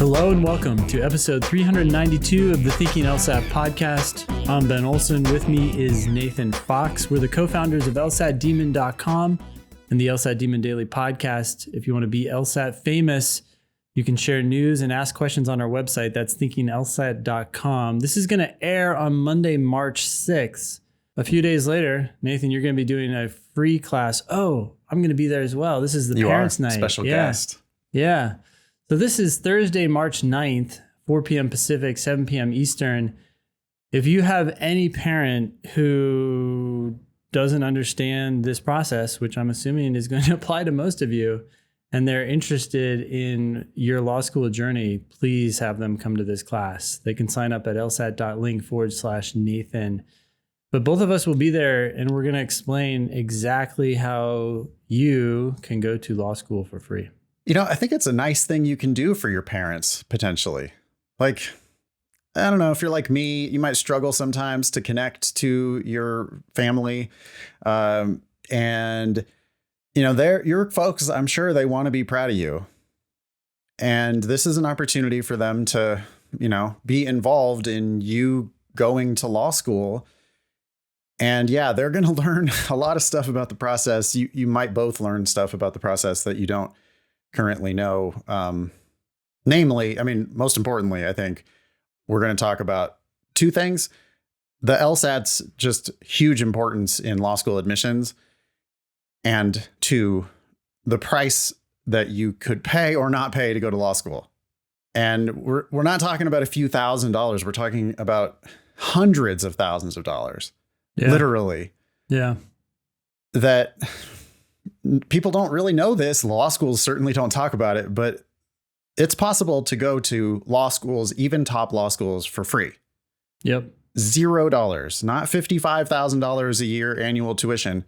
Hello and welcome to episode 392 of the Thinking LSAT podcast. I'm Ben Olson. With me is Nathan Fox. We're the co-founders of LSATdemon.com and the LSAT Demon Daily podcast. If you want to be LSAT famous, you can share news and ask questions on our website. That's thinkinglsat.com. This is going to air on Monday, March 6th. A few days later, Nathan, you're going to be doing a free class. Oh, I'm going to be there as well. This is the parents' night. Special guest. Yeah. So this is Thursday, March 9th, 4 p.m. Pacific, 7 p.m. Eastern. If you have any parent who doesn't understand this process, which I'm assuming is going to apply to most of you, and they're interested in your law school journey, please have them come to this class. They can sign up at lsat.link/Nathan. But both of us will be there, and we're going to explain exactly how you can go to law school for free. You know, I think it's a nice thing you can do for your parents, potentially. Like, I don't know, if you're like me, you might struggle sometimes to connect to your family. And, you know, your folks, I'm sure they want to be proud of you. And this is an opportunity for them to, you know, be involved in you going to law school. And yeah, they're going to learn a lot of stuff about the process. You might both learn stuff about the process that you don't currently know. Namely, I mean, most importantly, I think we're going to talk about two things. The LSAT's just huge importance in law school admissions. And two, the price that you could pay or not pay to go to law school. And we're not talking about a few $1,000s. We're talking about hundreds of thousands of dollars. Yeah. Literally. Yeah. That people don't really know this. Law schools certainly don't talk about it, but it's possible to go to law schools, even top law schools, for free. Yep. $0, not $55,000 a year annual tuition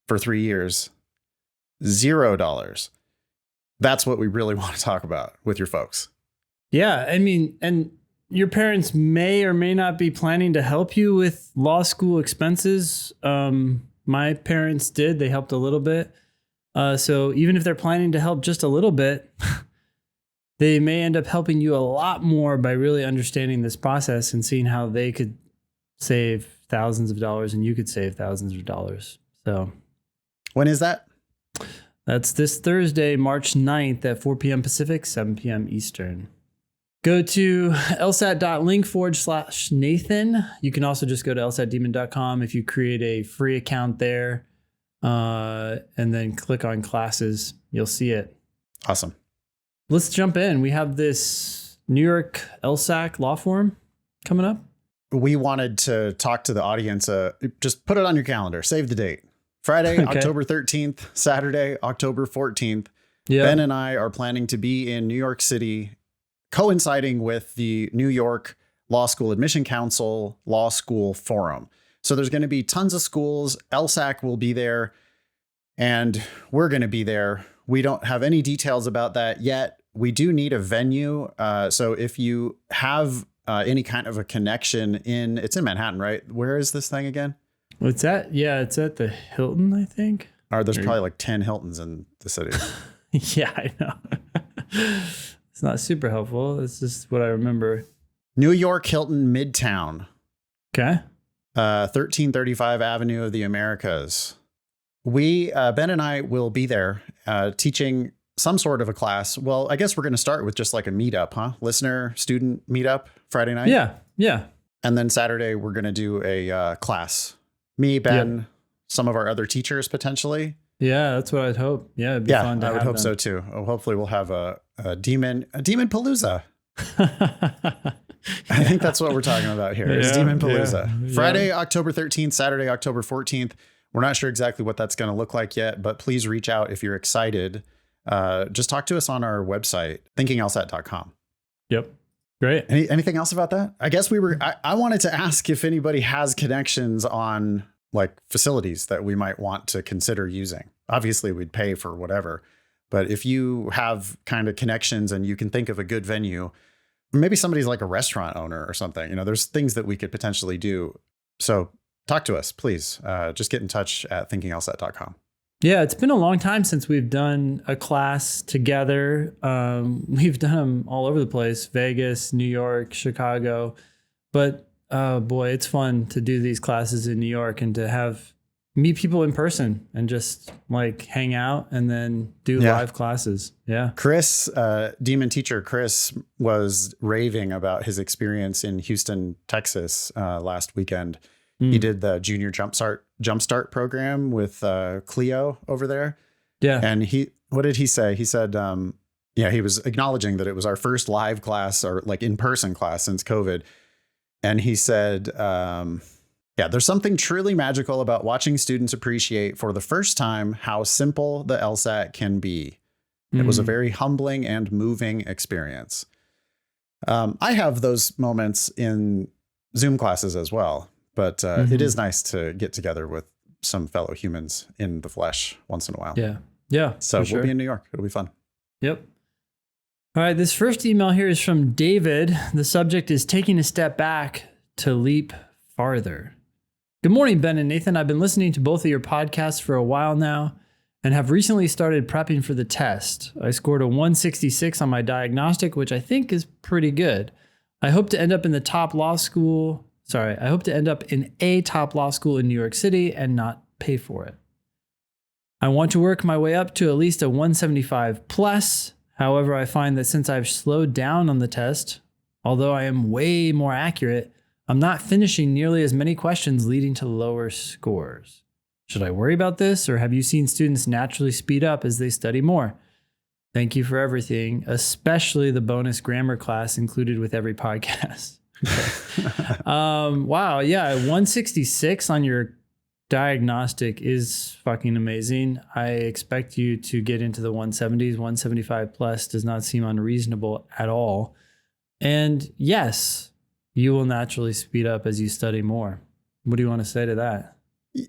for 3 years. $0. That's what we really want to talk about with your folks. Yeah. I mean, and your parents may or may not be planning to help you with law school expenses. My parents did. They helped a little bit. So even if they're planning to help just a little bit, they may end up helping you a lot more by really understanding this process and seeing how they could save thousands of dollars and you could save thousands of dollars. So when is that? That's this Thursday, March 9th at 4 p.m. Pacific, 7 p.m. Eastern. Go to lsat.link/Nathan. You can also just go to lsatdemon.com if you create a free account there and then click on classes. You'll see it. Awesome. Let's jump in. We have this New York LSAC law forum coming up. We wanted to talk to the audience. Just put it on your calendar. Save the date. Friday, okay. October 13th, Saturday, October 14th. Yeah. Ben and I are planning to be in New York City, coinciding with the New York Law School Admission Council Law School Forum. So there's going to be tons of schools. LSAC will be there, and we're going to be there. We don't have any details about that yet. We do need a venue. So if you have any kind of a connection it's in Manhattan, right? Where is this thing again? It's at the Hilton, I think. There's probably like 10 Hiltons in the city. Yeah, I know. It's not super helpful. It's just what I remember. New York Hilton Midtown. Okay. 1335 Avenue of the Americas. Ben and I will be there teaching some sort of a class. Well, I guess we're going to start with just like a meetup, huh? Listener, student meetup Friday night. Yeah. Yeah. And then Saturday, we're going to do a class. Me, Ben, yep. Some of our other teachers potentially. Yeah, that's what I'd hope. Yeah, it'd be fun to have I would hope them. so too. Hopefully we'll have a demon palooza. I think that's what we're talking about here. Is Demon Palooza. Yeah. Friday, October 13th, Saturday, October 14th. We're not sure exactly what that's going to look like yet, but please reach out if you're excited. Just talk to us on our website, thinkinglsat.com. Yep. Great. Anything else about that? I guess I wanted to ask if anybody has connections on like facilities that we might want to consider using. Obviously we'd pay for whatever, but if you have kind of connections and you can think of a good venue, maybe somebody's like a restaurant owner or something, you know, there's things that we could potentially do. So talk to us, please. Just get in touch at thinkinglsat.com. Yeah, it's been a long time since we've done a class together. We've done them all over the place, Vegas, New York, Chicago. But boy, it's fun to do these classes in New York and to meet people in person and just like hang out and then do live classes. Yeah. Chris, Demon teacher Chris, was raving about his experience in Houston, Texas last weekend. He did the junior jumpstart program with Cleo over there. Yeah. And what did he say? He said, he was acknowledging that it was our first live class or like in-person class since COVID. And he said, there's something truly magical about watching students appreciate for the first time how simple the LSAT can be. It was a very humbling and moving experience. I have those moments in Zoom classes as well. But it is nice to get together with some fellow humans in the flesh once in a while. Yeah. Yeah. So we'll be in New York. It'll be fun. Yep. All right. This first email here is from David. The subject is taking a step back to leap farther. Good morning, Ben and Nathan. I've been listening to both of your podcasts for a while now and have recently started prepping for the test. I scored a 166 on my diagnostic, which I think is pretty good. I hope to end up in a top law school in New York City and not pay for it. I want to work my way up to at least a 175 plus. However, I find that since I've slowed down on the test, although I am way more accurate, I'm not finishing nearly as many questions, leading to lower scores. Should I worry about this, or have you seen students naturally speed up as they study more? Thank you for everything, especially the bonus grammar class included with every podcast. Okay. Wow. Yeah. 166 on your diagnostic is fucking amazing. I expect you to get into the 170s. 175 plus does not seem unreasonable at all. And yes, you will naturally speed up as you study more. What do you want to say to that?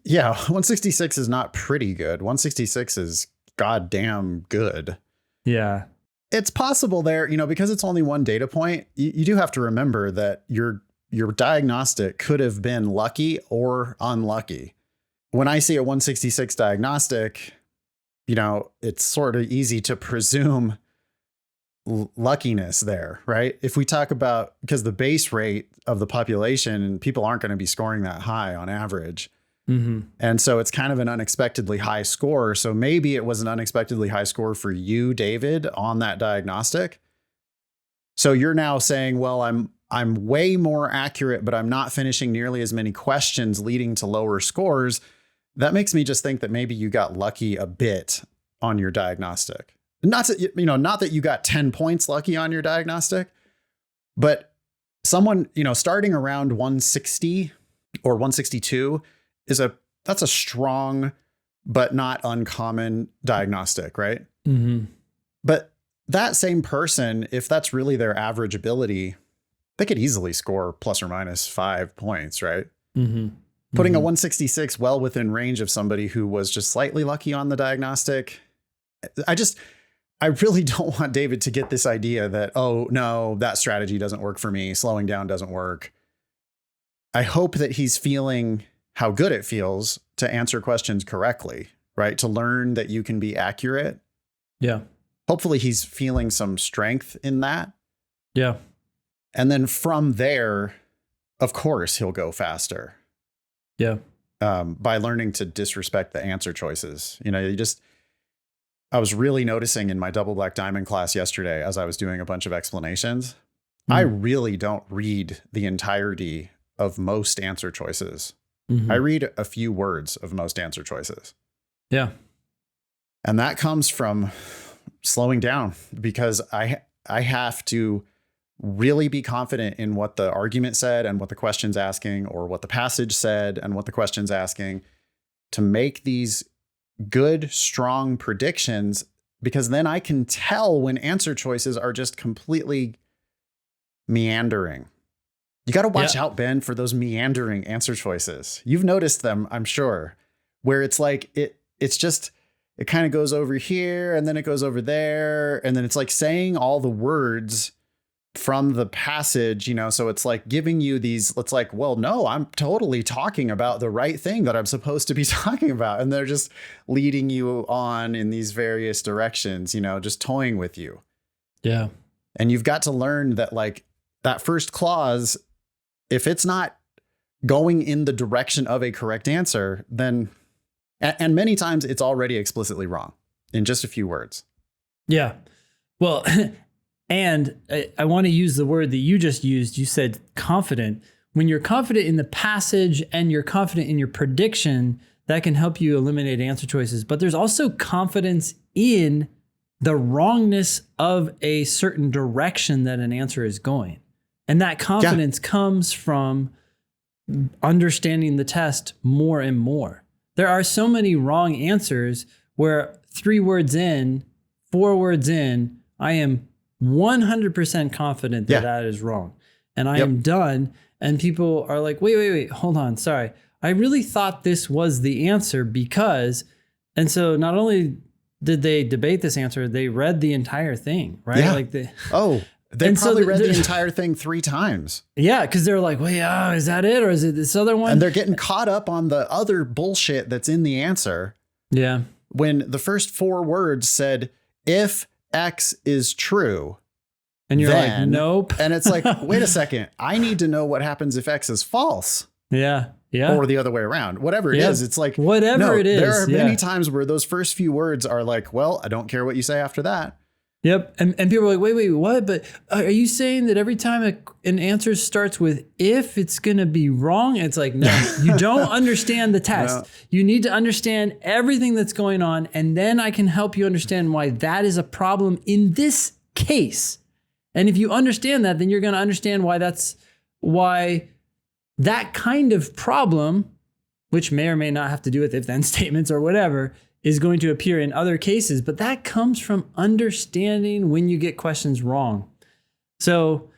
Yeah. 166 is not pretty good. 166 is goddamn good. Yeah. It's possible there, because it's only one data point, you do have to remember that your diagnostic could have been lucky or unlucky. When I see a 166 diagnostic, it's sort of easy to presume luckiness there, right? If we talk about, because the base rate of the population, people aren't going to be scoring that high on average. And so it's kind of an unexpectedly high score. So maybe it was an unexpectedly high score for you, David, on that diagnostic. So you're now saying, well, I'm way more accurate, but I'm not finishing nearly as many questions, leading to lower scores. That makes me just think that maybe you got lucky a bit on your diagnostic. Not that you got 10 points lucky on your diagnostic, but someone, starting around 160 or 162 that's a strong but not uncommon diagnostic, right? But that same person, if that's really their average ability, they could easily score plus or minus 5 points, right? Putting a 166 well within range of somebody who was just slightly lucky on the diagnostic. I really don't want David to get this idea that, oh no, that strategy doesn't work for me. Slowing down doesn't work. I hope that he's feeling how good it feels to answer questions correctly, right? To learn that you can be accurate. Yeah. Hopefully he's feeling some strength in that. Yeah. And then from there, of course, he'll go faster. Yeah. By learning to disrespect the answer choices. I was really noticing in my double black diamond class yesterday, as I was doing a bunch of explanations, I really don't read the entirety of most answer choices. I read a few words of most answer choices. Yeah. And that comes from slowing down, because I have to really be confident in what the argument said and what the question's asking, or what the passage said and what the question's asking, to make these good, strong predictions, because then I can tell when answer choices are just completely meandering. You got to watch out, Ben, for those meandering answer choices. You've noticed them, I'm sure, where it's like it kind of goes over here and then it goes over there. And then it's like saying all the words from the passage, so it's like giving you these, it's like, well, no, I'm totally talking about the right thing that I'm supposed to be talking about. And they're just leading you on in these various directions, just toying with you. Yeah. And you've got to learn that, like, that first clause, if it's not going in the direction of a correct answer, then, and many times it's already explicitly wrong in just a few words. Yeah. Well, and I want to use the word that you just used. You said confident. When you're confident in the passage and you're confident in your prediction, that can help you eliminate answer choices. But there's also confidence in the wrongness of a certain direction that an answer is going. And that confidence comes from understanding the test more and more. There are so many wrong answers where 3 words in, 4 words in, I am 100% confident that that is wrong. And I am done. And people are like, wait, hold on. Sorry. I really thought this was the answer because, and so not only did they debate this answer, they read the entire thing, right? Yeah. Like they probably read the entire thing 3 times. Yeah. Cause they're like, wait, is that it? Or is it this other one? And they're getting caught up on the other bullshit that's in the answer. Yeah. When the first 4 words said, if X is true. And you're like, nope. And it's like, wait a second. I need to know what happens if X is false. Yeah. Yeah. Or the other way around. Whatever it is. It's like, whatever it is. There are many times where those first few words are like, well, I don't care what you say after that. Yep. And people are like, wait, what? But are you saying that every time an answer starts with if, it's going to be wrong? It's like, no, you don't understand the test. No. You need to understand everything that's going on. And then I can help you understand why that is a problem in this case. And if you understand that, then you're going to understand why that kind of problem, which may or may not have to do with if-then statements or whatever, is going to appear in other cases. But that comes from understanding when you get questions wrong. So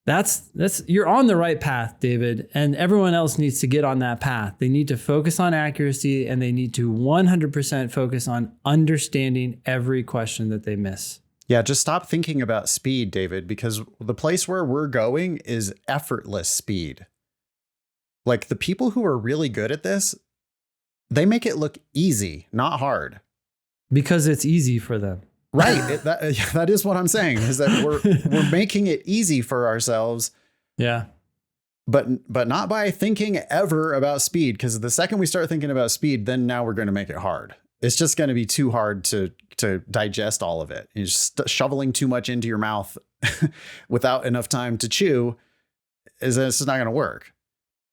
that's you're on the right path, David, and everyone else needs to get on that path. They need to focus on accuracy, and they need to 100% focus on understanding every question that they miss. Yeah, just stop thinking about speed, David, because the place where we're going is effortless speed. Like, the people who are really good at this, they make it look easy, not hard. Because it's easy for them. Right. That is what I'm saying, is that we're making it easy for ourselves. Yeah. But not by thinking ever about speed, because the second we start thinking about speed, then now we're going to make it hard. It's just going to be too hard to digest all of it. You're just shoveling too much into your mouth without enough time to chew. It's just not going to work.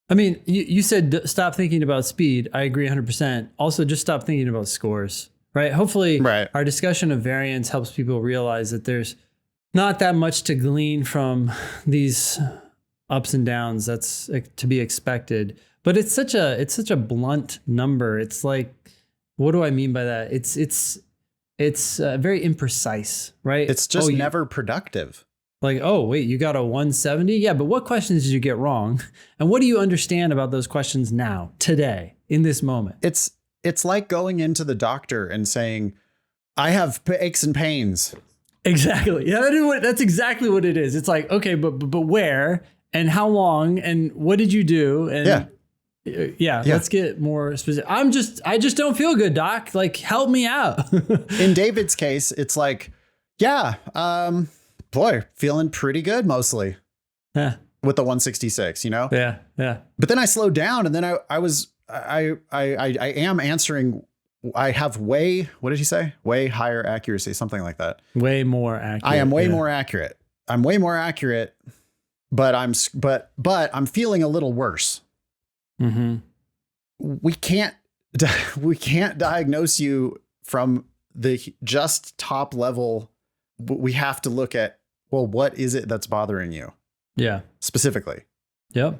I mean, you said stop thinking about speed. I agree 100%. Also, just stop thinking about scores, right? Hopefully our discussion of variance helps people realize that there's not that much to glean from these ups and downs. That's to be expected. But it's such a blunt number. It's like, what do I mean by that? It's very imprecise, right? It's just never productive. Like, oh, wait, you got a 170? Yeah, but what questions did you get wrong? And what do you understand about those questions now, today, in this moment? It's like going into the doctor and saying, I have aches and pains. Exactly. Yeah, that's exactly what it is. It's like, okay, but where and how long and what did you do? And yeah, let's get more specific. I just don't feel good, doc. Like, help me out. In David's case, it's like, boy, feeling pretty good mostly. Yeah. With the 166, Yeah. Yeah. But then I slowed down, and then I am answering. I have what did he say? Way higher accuracy, something like that. Way more accurate. I am way more accurate. I'm way more accurate, but I'm feeling a little worse. Mm-hmm. We can't diagnose you from the just top level. We have to look at, well, what is it that's bothering you? Yeah. Specifically. Yep.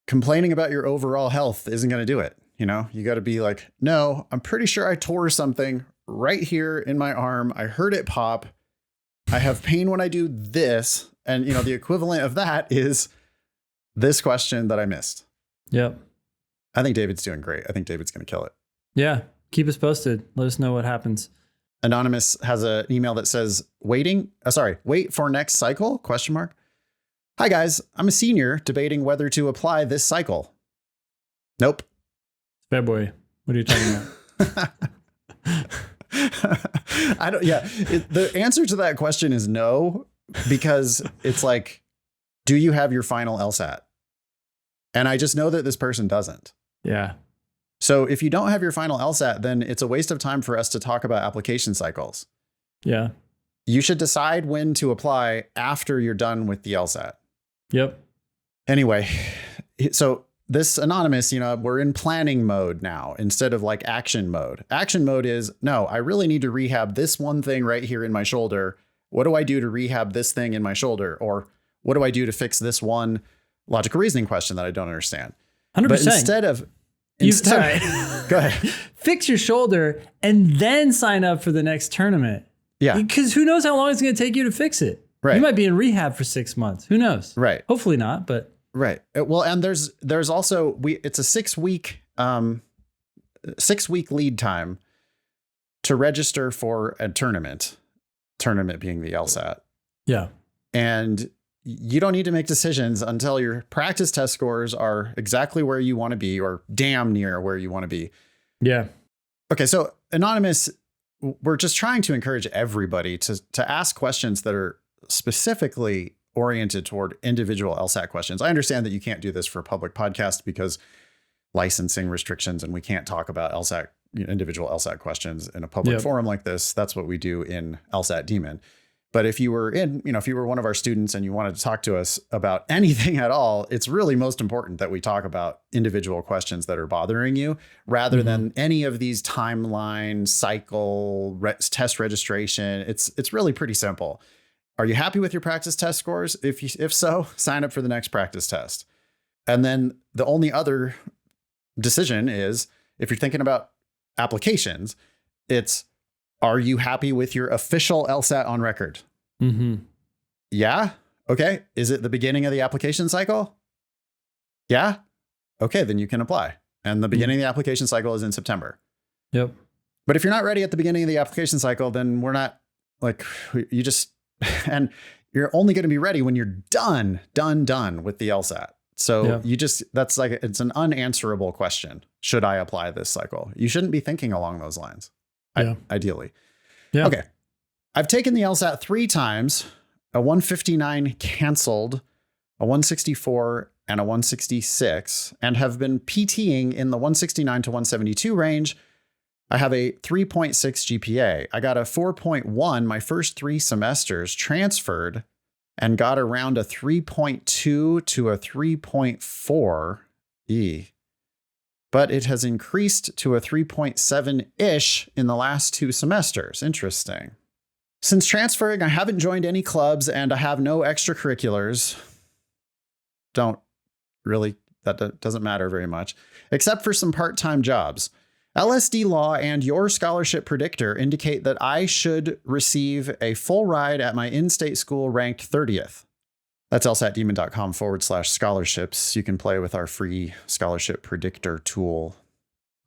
Complaining about your overall health isn't going to do it. You got to be like, no, I'm pretty sure I tore something right here in my arm. I heard it pop. I have pain when I do this. And, the equivalent of that is this question that I missed. Yep. I think David's doing great. I think David's going to kill it. Yeah. Keep us posted. Let us know what happens. Anonymous has an email that says wait for next cycle ? Hi guys, I'm a senior debating whether to apply this cycle. Nope. February. What are you talking about? I don't, yeah. The answer to that question is no, because it's like, do you have your final LSAT? And I just know that this person doesn't. Yeah. So if you don't have your final LSAT, then it's a waste of time for us to talk about application cycles. Yeah. You should decide when to apply after you're done with the LSAT. Yep. Anyway, so this anonymous, we're in planning mode now instead of like action mode. Action mode is, no, I really need to rehab this one thing right here in my shoulder. What do I do to rehab this thing in my shoulder? Or what do I do to fix this one logical reasoning question that I don't understand? 100%. But instead of... Go ahead. Fix your shoulder and then sign up for the next tournament. Yeah. Because who knows how long it's going to take you to fix it. Right. You might be in rehab for 6 months. Who knows? Right. Hopefully not, but... Right. Well, and there's also, it's a 6 week lead time to register for a tournament being the LSAT. Yeah. And you don't need to make decisions until your practice test scores are exactly where you want to be, or damn near where you want to be. Yeah. Okay. So anonymous, we're just trying to encourage everybody to ask questions that are specifically oriented toward individual LSAT questions. I understand that you can't do this for a public podcast because licensing restrictions, and we can't talk about LSAT, individual LSAT questions in a public forum like this. That's what we do in LSAT Demon. But if you were if you were one of our students and you wanted to talk to us about anything at all, it's really most important that we talk about individual questions that are bothering you rather than any of these timeline, cycle, test registration. It's really pretty simple. Are you happy with your practice test scores? If so, sign up for the next practice test. And then the only other decision is, if you're thinking about applications, it's, are you happy with your official LSAT on record? Mm-hmm. Yeah. Okay. Is it the beginning of the application cycle? Yeah. Okay. Then you can apply. And the beginning of the application cycle is in September. Yep. But if you're not ready at the beginning of the application cycle, then we're not and you're only going to be ready when you're done with the LSAT. So it's an unanswerable question. Should I apply this cycle? You shouldn't be thinking along those lines. Ideally. Yeah. Okay. I've taken the LSAT 3 times, a 159 canceled, a 164 and a 166, and have been PTing in the 169 to 172 range. I have a 3.6 GPA. I got a 4.1 my first 3 semesters, transferred, and got around a 3.2 to a 3.4 but it has increased to a 3.7-ish in the last 2 semesters. Interesting. Since transferring, I haven't joined any clubs and I have no extracurriculars. That doesn't matter very much, except for some part-time jobs. LSD Law and your scholarship predictor indicate that I should receive a full ride at my in-state school ranked 30th. That's lsatdemon.com/scholarships. You can play with our free scholarship predictor tool.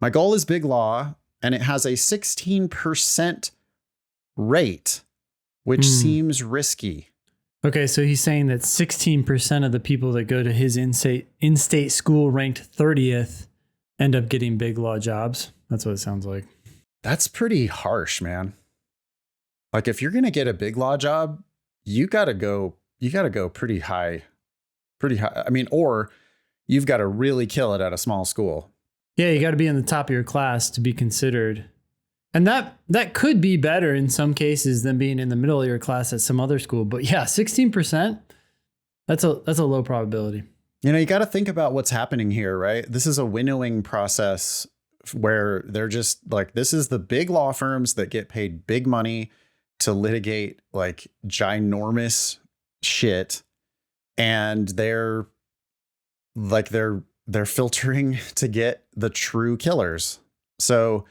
My goal is big law, and it has a 16% rate, which seems risky. Okay, so he's saying that 16% of the people that go to his in-state school ranked 30th end up getting big law jobs. That's what it sounds like. That's pretty harsh, man. Like, if you're going to get a big law job, you got to go pretty high. I mean, or you've got to really kill it at a small school. Yeah, you got to be in the top of your class to be considered. And that could be better in some cases than being in the middle of your class at some other school. But yeah, 16%, that's a low probability. You got to think about what's happening here, right? This is a winnowing process where they're just like, this is the big law firms that get paid big money to litigate like ginormous shit, and they're filtering to get the true killers. So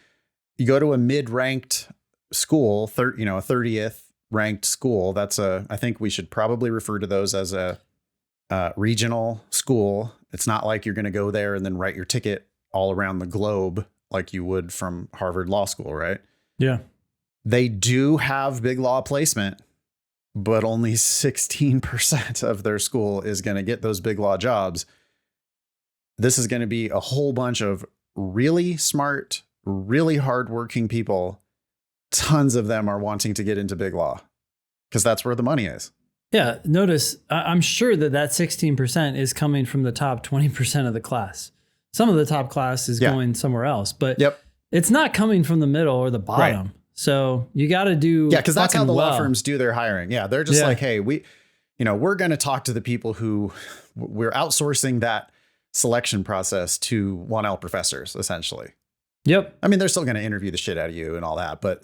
you go to a mid-ranked school, a 30th ranked school. I think we should probably refer to those as a regional school. It's not like you're going to go there and then write your ticket all around the globe like you would from Harvard Law School, right? Yeah. They do have big law placement. but only 16% of their school is going to get those big law jobs. This is going to be a whole bunch of really smart, really hardworking people. Tons of them are wanting to get into big law because that's where the money is. Yeah. Notice, I'm sure that 16% is coming from the top 20% of the class. Some of the top class is going somewhere else, but it's not coming from the middle or the bottom. Right. So you got to do. Yeah. Cause that's how the law firms do their hiring. Yeah. They're just like, hey, we're going to talk to the people who we're outsourcing that selection process to 1L professors, essentially. Yep. I mean, they're still going to interview the shit out of you and all that, but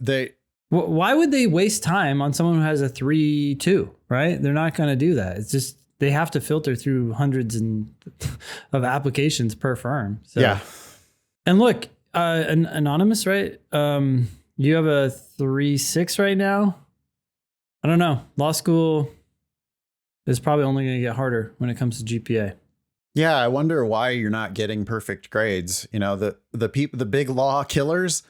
why would they waste time on someone who has a 3.2, right? They're not going to do that. It's just, they have to filter through hundreds of applications per firm. So. Yeah. And look, anonymous, right? You have a 3.6 right now. I don't know. Law school is probably only going to get harder when it comes to GPA. Yeah, I wonder why you're not getting perfect grades. The big law killers,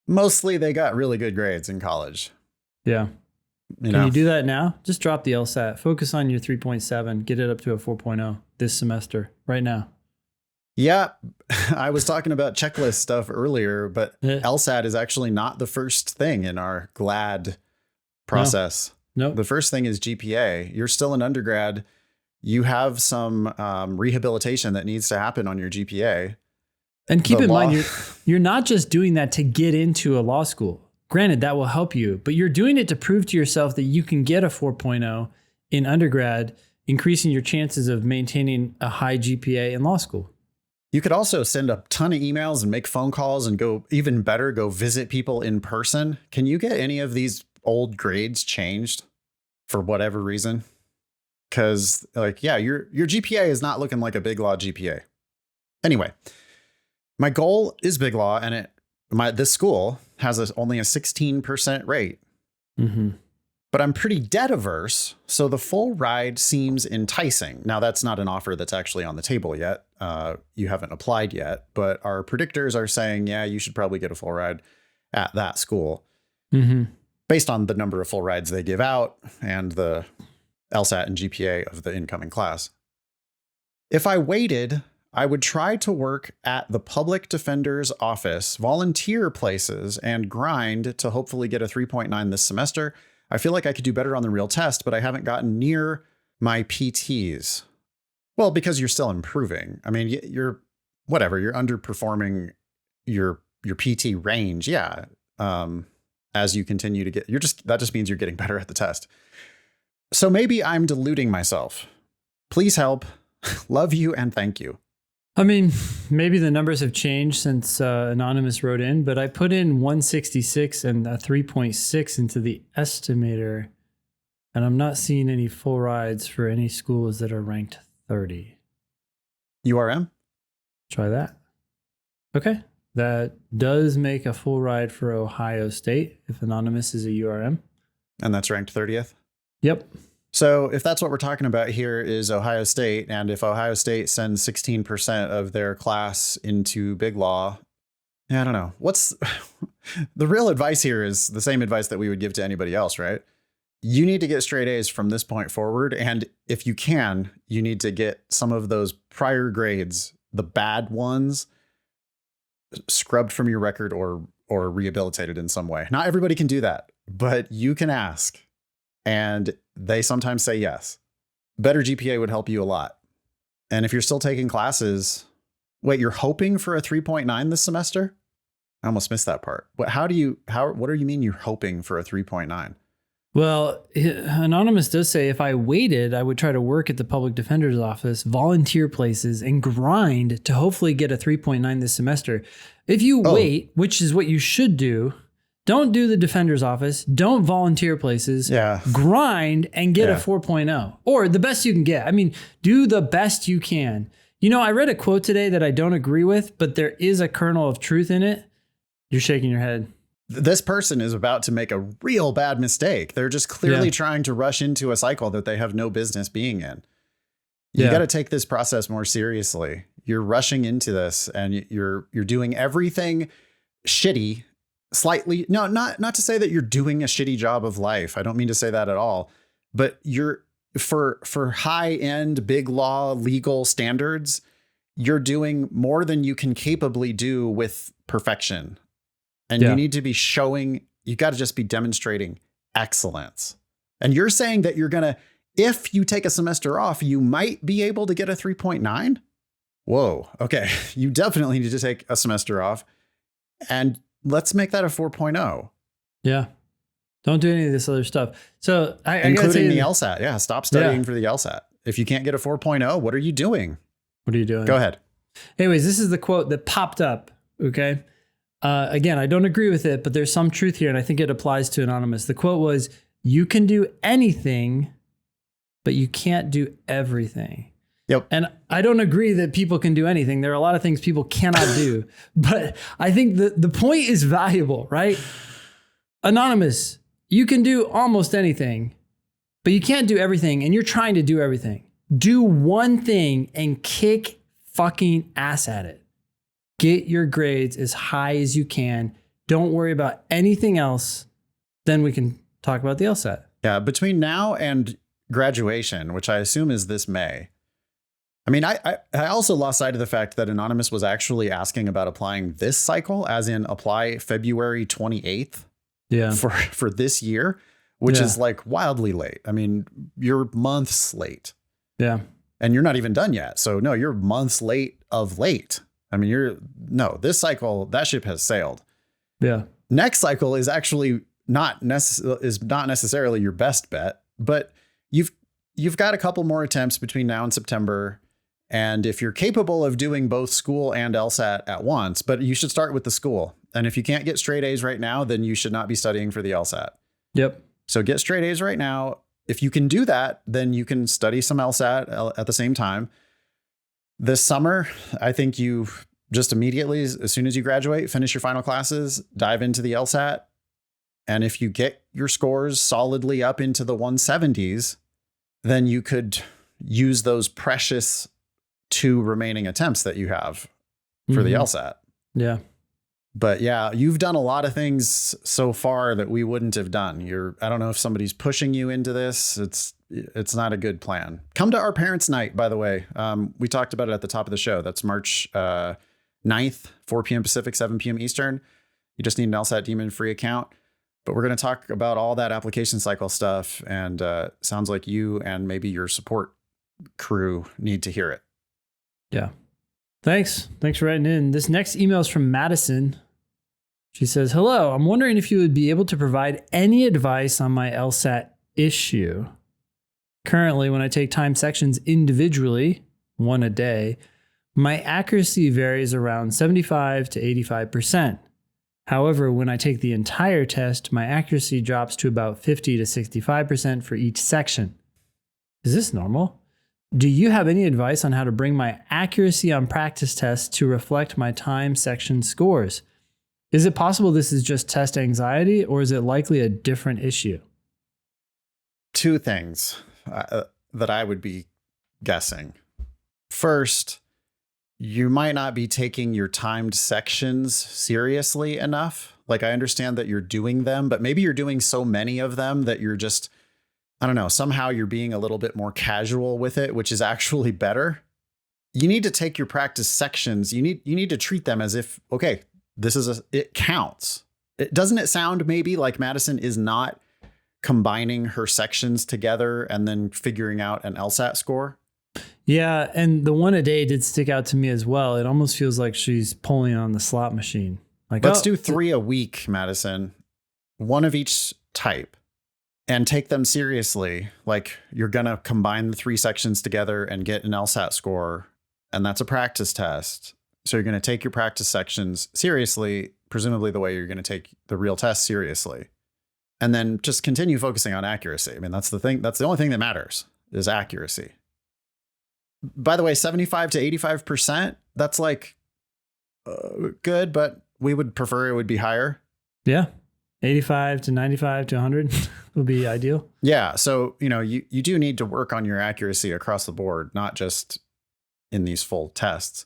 mostly they got really good grades in college. Yeah. Can you do that now? Just drop the LSAT. Focus on your 3.7. Get it up to a 4.0 this semester, right now. Yeah, I was talking about checklist stuff earlier, but LSAT is actually not the first thing in our GLAD process. No. The first thing is GPA. You're still an undergrad. You have some rehabilitation that needs to happen on your GPA. And keep in mind, you're not just doing that to get into a law school. Granted, that will help you, but you're doing it to prove to yourself that you can get a 4.0 in undergrad, increasing your chances of maintaining a high GPA in law school. You could also send a ton of emails and make phone calls and go visit people in person. Can you get any of these old grades changed for whatever reason? Because your GPA is not looking like a big law GPA. Anyway, my goal is big law, and this school has only a 16% rate. Mm-hmm. But I'm pretty debt averse, so the full ride seems enticing. Now, that's not an offer that's actually on the table yet. You haven't applied yet, but our predictors are saying, yeah, you should probably get a full ride at that school. Mm-hmm. Based on the number of full rides they give out and the LSAT and GPA of the incoming class. If I waited, I would try to work at the public defender's office, volunteer places, and grind to hopefully get a 3.9 this semester. I feel like I could do better on the real test, but I haven't gotten near my PTs. Well, because you're still improving. I mean, you're underperforming your PT range. Yeah. As you continue to that just means you're getting better at the test. So maybe I'm deluding myself. Please help. Love you and thank you. I mean, maybe the numbers have changed since Anonymous wrote in, but I put in 166 and a 3.6 into the estimator, and I'm not seeing any full rides for any schools that are ranked 30. URM? Try that. Okay. That does make a full ride for Ohio State if Anonymous is a URM. And that's ranked 30th? Yep. So if that's what we're talking about here is Ohio State, and if Ohio State sends 16% of their class into big law, I don't know. What's the real advice here is the same advice that we would give to anybody else, right? You need to get straight A's from this point forward. And if you can, you need to get some of those prior grades, the bad ones, scrubbed from your record or rehabilitated in some way. Not everybody can do that, but you can ask. And they sometimes say yes. Better GPA would help you a lot. And if you're still taking classes, wait, you're hoping for a 3.9 this semester? I almost missed that part. What do you mean you're hoping for a 3.9? Well, Anonymous does say if I waited, I would try to work at the public defender's office, volunteer places, and grind to hopefully get a 3.9 this semester. If you wait, which is what you should do, don't do the defender's office. Don't volunteer places. Yeah. Grind and get a 4.0 or the best you can get. I mean, do the best you can. I read a quote today that I don't agree with, but there is a kernel of truth in it. You're shaking your head. This person is about to make a real bad mistake. They're just clearly trying to rush into a cycle that they have no business being in. You got to take this process more seriously. You're rushing into this and you're doing everything shitty slightly, no, not to say that you're doing a shitty job of life. I don't mean to say that at all, but you're for high end, big law, legal standards, you're doing more than you can capably do with perfection. And you need to be showing, you got to just be demonstrating excellence. And you're saying that you're going to, if you take a semester off, you might be able to get a 3.9. Whoa. Okay. You definitely need to take a semester off, and let's make that a 4.0. Yeah. Don't do any of this other stuff. So including the LSAT. Yeah. Stop studying for the LSAT. If you can't get a 4.0, what are you doing? What are you doing? Go ahead. Anyways, this is the quote that popped up. Okay. Again, I don't agree with it, but there's some truth here, and I think it applies to Anonymous. The quote was, "You can do anything, but you can't do everything." Yep. And I don't agree that people can do anything. There are a lot of things people cannot do, but I think the point is valuable, right? Anonymous, you can do almost anything, but you can't do everything, and you're trying to do everything. Do one thing and kick fucking ass at it. Get your grades as high as you can. Don't worry about anything else. Then we can talk about the LSAT. Yeah, between now and graduation, which I assume is this May. I mean, I also lost sight of the fact that Anonymous was actually asking about applying this cycle, as in apply February 28th for this year, which is like wildly late. I mean, you're months late. Yeah. And you're not even done yet. So no, you're months late of late. I mean, this cycle, that ship has sailed. Yeah. Next cycle is actually not necessarily your best bet, but you've got a couple more attempts between now and September. And if you're capable of doing both school and LSAT at once, but you should start with the school. And if you can't get straight A's right now, then you should not be studying for the LSAT. Yep. So get straight A's right now. If you can do that, then you can study some LSAT at the same time. This summer, I think you just immediately, as soon as you graduate, finish your final classes, dive into the LSAT. And if you get your scores solidly up into the 170s, then you could use those precious 2 remaining attempts that you have for the LSAT. Yeah. But yeah, you've done a lot of things so far that we wouldn't have done. I don't know if somebody's pushing you into this. It's not a good plan. Come to our parents' night, by the way. We talked about it at the top of the show. That's March 9th, 4 p.m. Pacific, 7 p.m. Eastern. You just need an LSAT Demon free account. But we're going to talk about all that application cycle stuff. And sounds like you and maybe your support crew need to hear it. Yeah. Thanks for writing in. This next email is from Madison. She says, "Hello, I'm wondering if you would be able to provide any advice on my LSAT issue. Currently, when I take time sections individually, 1 a day, my accuracy varies around 75 to 85%. However, when I take the entire test, my accuracy drops to about 50 to 65% for each section. Is this normal? Do you have any advice on how to bring my accuracy on practice tests to reflect my time section scores? Is it possible this is just test anxiety, or is it likely a different issue?" 2 things that I would be guessing. First, you might not be taking your timed sections seriously enough. Like, I understand that you're doing them, but maybe you're doing so many of them that you're just, I don't know, somehow you're being a little bit more casual with it, which is actually better. You need to take your practice sections. You need to treat them as if, okay, it counts. Doesn't it sound maybe like Madison is not combining her sections together and then figuring out an LSAT score? Yeah, and the 1 a day did stick out to me as well. It almost feels like she's pulling on the slot machine. Like, let's do 3 a week, Madison. 1 of each type. And take them seriously. Like, you're going to combine the 3 sections together and get an LSAT score. And that's a practice test. So you're going to take your practice sections seriously, presumably the way you're going to take the real test seriously. And then just continue focusing on accuracy. I mean, that's the thing. That's the only thing that matters is accuracy. By the way, 75 to 85%, that's like good, but we would prefer it would be higher. Yeah. 85 to 95 to 100 would be ideal. Yeah. So, you do need to work on your accuracy across the board, not just in these full tests.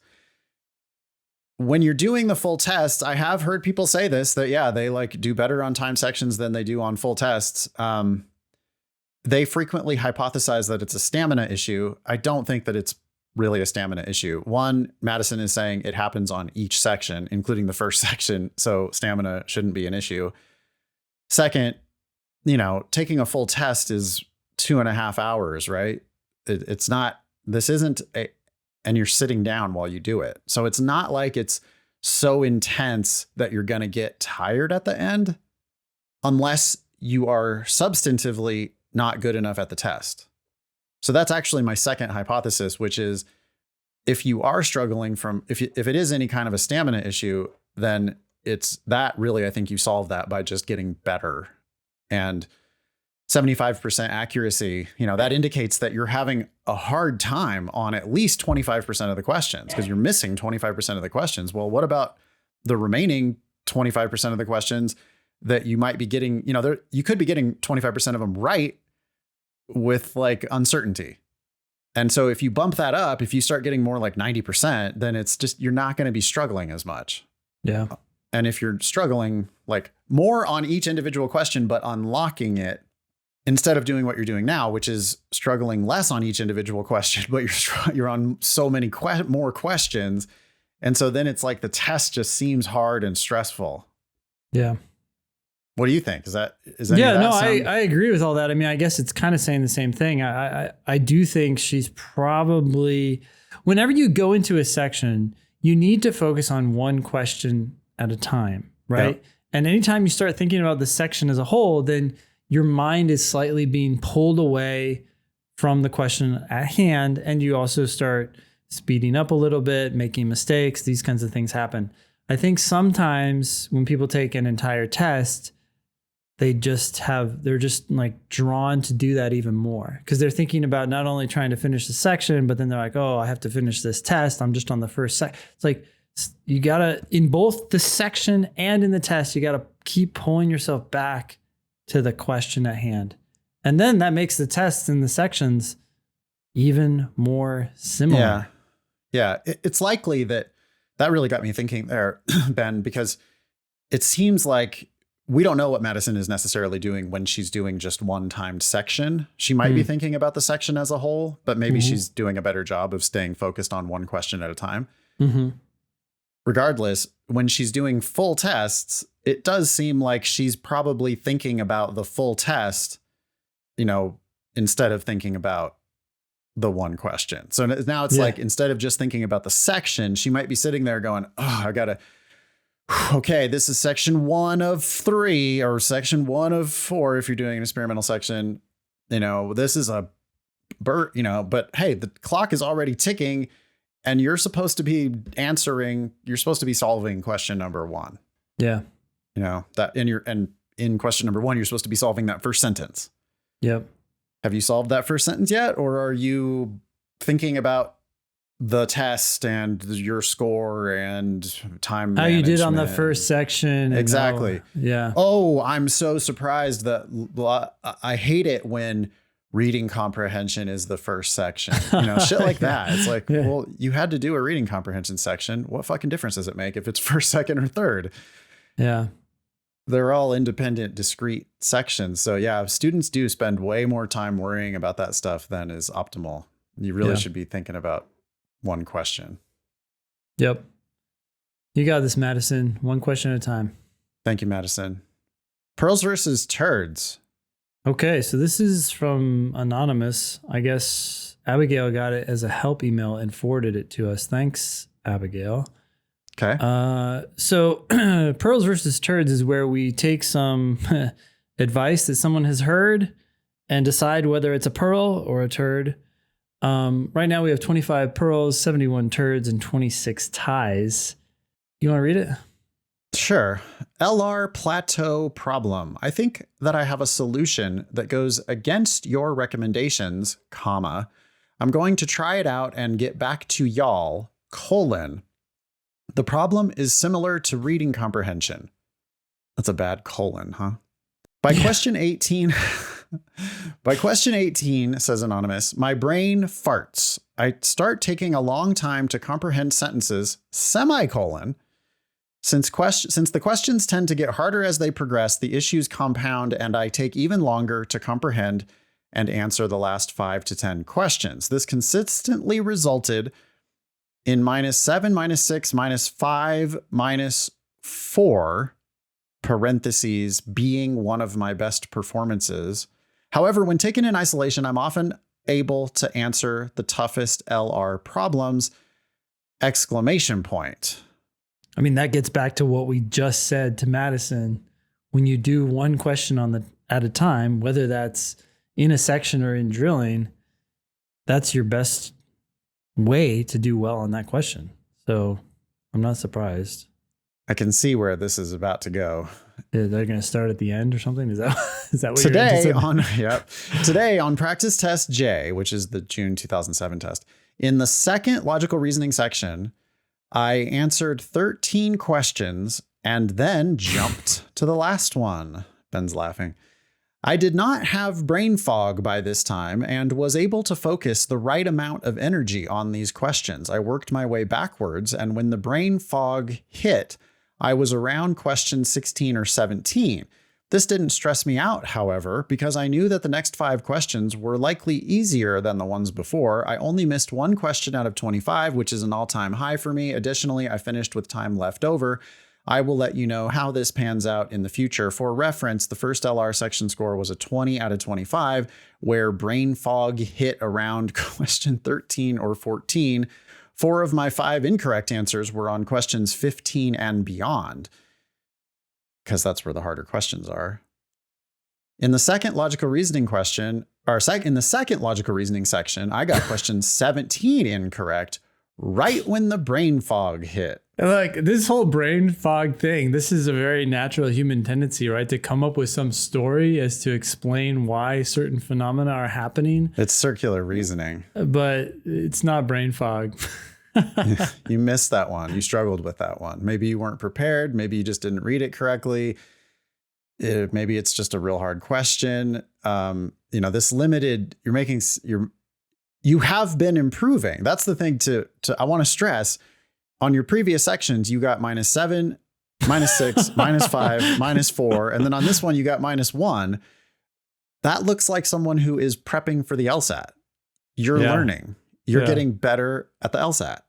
when you're doing the full test, I have heard people say this, that, yeah, they like do better on time sections than they do on full tests. They frequently hypothesize that it's a stamina issue. I don't think that it's really a stamina issue. One, Madison is saying it happens on each section, including the first section. So stamina shouldn't be an issue. Second, taking a full test is 2.5 hours, right? It's not, this isn't and you're sitting down while you do it. So it's not like it's so intense that you're going to get tired at the end, unless you are substantively not good enough at the test. So that's actually my second hypothesis, which is if you are struggling if it is any kind of a stamina issue, then it's that really, I think you solve that by just getting better. And 75% accuracy, that indicates that you're having a hard time on at least 25% of the questions, because you're missing 25% of the questions. Well, what about the remaining 25% of the questions that you might be getting? You could be getting 25% of them right with like uncertainty. And so if you bump that up, if you start getting more like 90%, then it's just, you're not going to be struggling as much. Yeah. And if you're struggling like more on each individual question, but unlocking it, instead of doing what you're doing now, which is struggling less on each individual question, but you're on so many more questions. And so then it's like the test just seems hard and stressful. Yeah. What do you think? Is I agree with all that. I mean, I guess it's kind of saying the same thing. I do think she's probably, whenever you go into a section, you need to focus on one question at a time, right? Yeah. And anytime you start thinking about the section as a whole, then your mind is slightly being pulled away from the question at hand. And you also start speeding up a little bit, making mistakes. These kinds of things happen. I think sometimes when people take an entire test, they're just like drawn to do that even more, because they're thinking about not only trying to finish the section, but then they're like, oh, I have to finish this test. I'm just on the first section. It's like, you gotta, in both the section and in the test, you gotta keep pulling yourself back to the question at hand. And then that makes the tests and the sections even more similar. Yeah. It's likely that really got me thinking there, Ben, because it seems like we don't know what Madison is necessarily doing when she's doing just one timed section. She might be thinking about the section as a whole, but maybe she's doing a better job of staying focused on one question at a time. Mm-hmm. Regardless, when she's doing full tests, it does seem like she's probably thinking about the full test, instead of thinking about the one question. So now it's like, instead of just thinking about the section, she might be sitting there going, oh, okay, this is section 1 of 3 or section 1 of 4. If you're doing an experimental section, this is but hey, the clock is already ticking and you're supposed to be solving question number 1. Yeah. And in question number 1, you're supposed to be solving that first sentence. Yep. Have you solved that first sentence yet? Or are you thinking about the test and your score and time how you did on the first section? Exactly. Yeah. Oh, I'm so surprised that I hate it when reading comprehension is the first section, shit like that. It's like, well, you had to do a reading comprehension section. What fucking difference does it make if it's first, second, or third? Yeah. They're all independent, discrete sections. So yeah, students do spend way more time worrying about that stuff than is optimal. You really should be thinking about one question. Yep. You got this, Madison. One question at a time. Thank you, Madison. Pearls versus turds. Okay, so this is from Anonymous. I guess Abigail got it as a help email and forwarded it to us. Thanks, Abigail. Okay. So Pearls versus Turds is where we take some advice that someone has heard and decide whether it's a pearl or a turd. Right now we have 25 pearls, 71 turds, and 26 ties. You want to read it? Sure. LR plateau problem. I think that I have a solution that goes against your recommendations, comma. I'm going to try it out and get back to y'all, colon. The problem is similar to reading comprehension. That's a bad colon, huh? By question 18, says Anonymous, my brain farts I start taking a long time to comprehend sentences, semicolon. Since the questions tend to get harder as they progress, the issues compound and I take even longer to comprehend and answer the last 5 to 10 questions. This consistently resulted in -7, -6, -5, -4, parentheses, being one of my best performances. However, when taken in isolation, I'm often able to answer the toughest LR problems, exclamation point. I mean, that gets back to what we just said to Madison. When you do one question at a time, whether that's in a section or in drilling, that's your best way to do well on that question. So I'm not surprised. I can see where this is about to go. They're going to start at the end or something? Is that what Today on practice test J, which is the June 2007 test, in the second logical reasoning section, I answered 13 questions and then jumped to the last one. Ben's laughing. I did not have brain fog by this time and was able to focus the right amount of energy on these questions. I worked my way backwards, and when the brain fog hit, I was around question 16 or 17. This didn't stress me out, however, because I knew that the next 5 questions were likely easier than the ones before. I only missed 1 question out of 25, which is an all-time high for me. Additionally, I finished with time left over. I will let you know how this pans out in the future. For reference, the first LR section score was a 20 out of 25, where brain fog hit around question 13 or 14. 4 of my 5 incorrect answers were on questions 15 and beyond, because that's where the harder questions are. In the second logical reasoning section, I got question 17 incorrect right when the brain fog hit. Like this whole brain fog thing, this is a very natural human tendency, right? To come up with some story as to explain why certain phenomena are happening. It's circular reasoning. But it's not brain fog. You missed that one. You struggled with that one. Maybe you weren't prepared. Maybe you just didn't read it correctly. Maybe it's just a real hard question. This limited, you have been improving. That's the thing I want to stress. On your previous sections, you got -7, -6, -5, -4. And then on this one, you got -1. That looks like someone who is prepping for the LSAT. You're learning. You're getting better at the LSAT.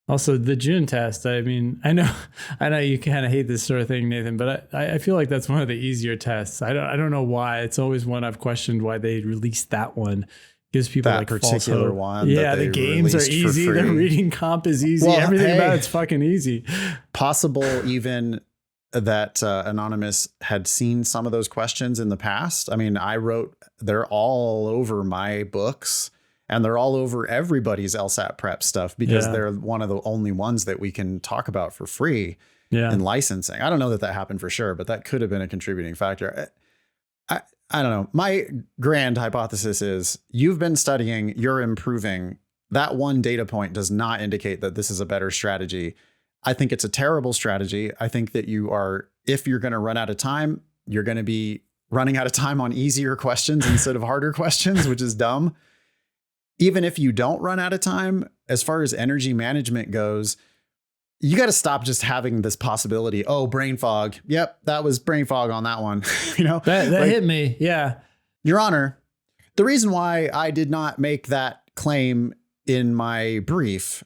Also, the June test. I mean, I know you kind of hate this sort of thing, Nathan, but I feel like that's one of the easier tests. I don't know why. It's always one I've questioned why they released that one. Gives people that like particular one. Yeah, the games are easy. The reading comp is easy. Well, everything about it's fucking easy. Possible even that Anonymous had seen some of those questions in the past. I mean, they're all over my books and they're all over everybody's LSAT prep stuff because they're one of the only ones that we can talk about for free in licensing. I don't know that happened for sure, but that could have been a contributing factor. I don't know. My grand hypothesis is you've been studying, you're improving. That one data point does not indicate that this is a better strategy. I think it's a terrible strategy. I think that if you're going to run out of time, you're going to be running out of time on easier questions instead of harder questions, which is dumb. Even if you don't run out of time, as far as energy management goes, you got to stop just having this possibility. Oh, brain fog. Yep. That was brain fog on that one. That hit me. Yeah. Your Honor, the reason why I did not make that claim in my brief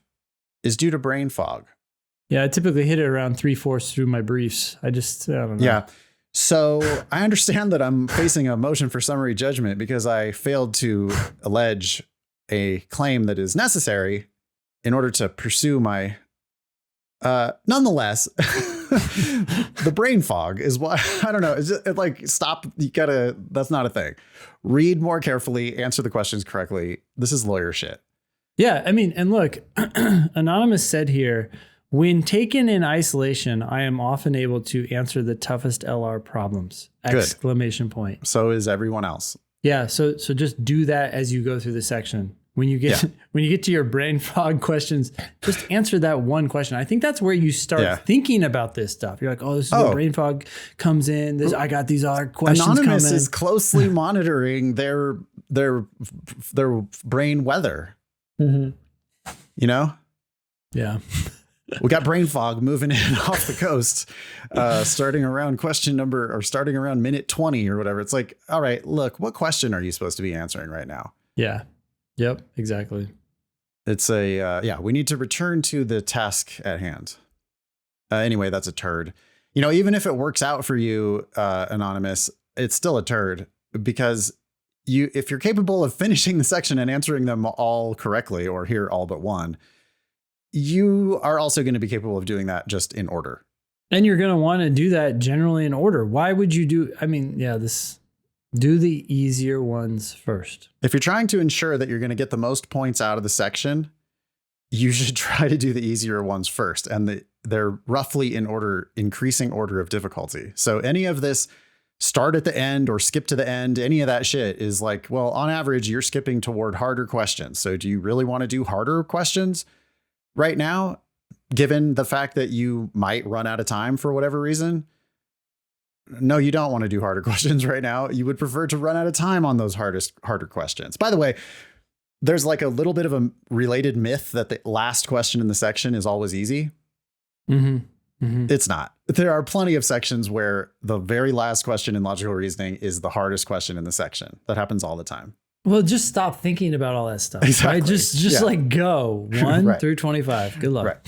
is due to brain fog. Yeah. I typically hit it around 3/4 through my briefs. I don't know. Yeah. So I understand that I'm facing a motion for summary judgment because I failed to allege a claim that is necessary in order to pursue my nonetheless, the brain fog is why I don't know. It's just, stop. That's not a thing. Read more carefully, answer the questions correctly. This is lawyer shit. Yeah. I mean, and look, Anonymous said here, when taken in isolation, I am often able to answer the toughest LR problems. Exclamation point. So is everyone else. Yeah. So just do that as you go through the section. When you get to your brain fog questions, just answer that one question. I think that's where you start thinking about this stuff. You're like, oh, this is where brain fog comes in. I got these other questions Anonymous coming. is closely monitoring their brain weather. Mm-hmm. You know? Yeah. We got brain fog moving in off the coast, starting around minute 20 or whatever. It's like, all right, look, what question are you supposed to be answering right now? Yeah. Yep. Exactly. It's we need to return to the task at hand. Anyway, that's a turd. You know, even if it works out for you, Anonymous, it's still a turd because if you're capable of finishing the section and answering them all correctly, or here all but one, you are also going to be capable of doing that just in order. And you're going to want to do that generally in order. Why would you do the easier ones first? If you're trying to ensure that you're going to get the most points out of the section, you should try to do the easier ones first. And they're roughly in order, increasing order of difficulty. So any of this start at the end or skip to the end, any of that shit is like, well, on average, you're skipping toward harder questions. So do you really want to do harder questions right now, given the fact that you might run out of time for whatever reason? No, you don't want to do harder questions right now. You would prefer to run out of time on those harder questions. By the way, there's like a little bit of a related myth that the last question in the section is always easy. Mm-hmm. Mm-hmm. It's not. There are plenty of sections where the very last question in logical reasoning is the hardest question in the section. That happens all the time. Well, just stop thinking about all that stuff. Exactly. Right? Just like go 1 right. through 25. Good luck. Right.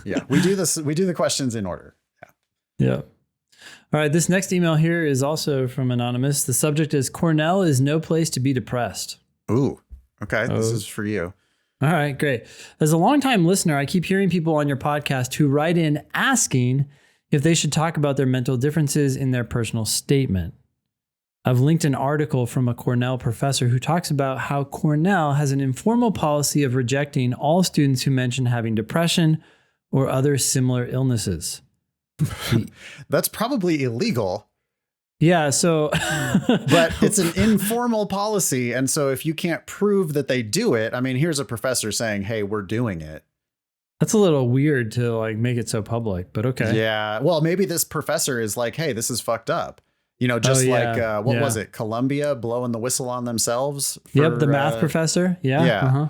Yeah. We do the questions in order. Yeah. Yeah. All right. This next email here is also from Anonymous. The subject is Cornell is no place to be depressed. Ooh. Okay. This is for you. All right, great. As a longtime listener, I keep hearing people on your podcast who write in asking if they should talk about their mental differences in their personal statement. I've linked an article from a Cornell professor who talks about how Cornell has an informal policy of rejecting all students who mention having depression or other similar illnesses. That's probably illegal. Yeah, so but it's an informal policy. And so if you can't prove that they do it, I mean, here's a professor saying, hey, we're doing it. That's a little weird to like make it so public, but okay. Yeah. Well, maybe this professor is like, hey, this is fucked up. You know, just like, what was it? Columbia blowing the whistle on themselves? Yep. The math professor. Yeah. Yeah. Uh-huh.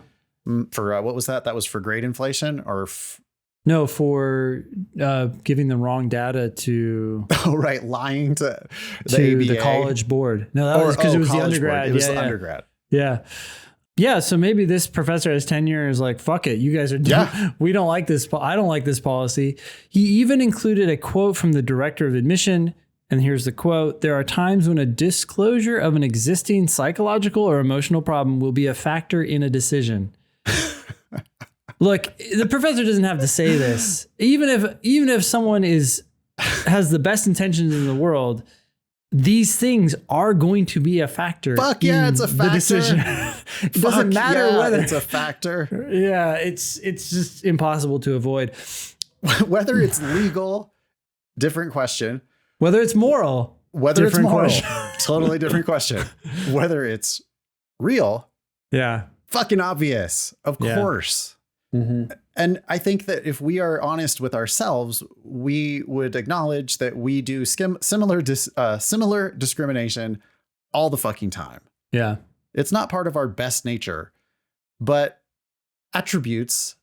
For what was that? That was for grade inflation or no, for giving the wrong data to lying to the college board. No, that was because it was the undergrad. It was the undergrad. Yeah. Yeah. So maybe this professor has tenure is like, fuck it. You guys are we don't like this. I don't like this policy. He even included a quote from the director of admission. And here's the quote. There are times when a disclosure of an existing psychological or emotional problem will be a factor in a decision. Look, the professor doesn't have to say this. Even if someone has the best intentions in the world, these things are going to be a factor. Fuck yeah, it's a factor. The decision. It doesn't matter whether it's a factor. Yeah, it's just impossible to avoid. Whether it's legal, different question. Whether it's moral, totally different question. Whether it's real, fucking obvious, of course. Mm-hmm. And I think that if we are honest with ourselves, we would acknowledge that we do similar discrimination all the fucking time. Yeah. It's not part of our best nature, but attributes,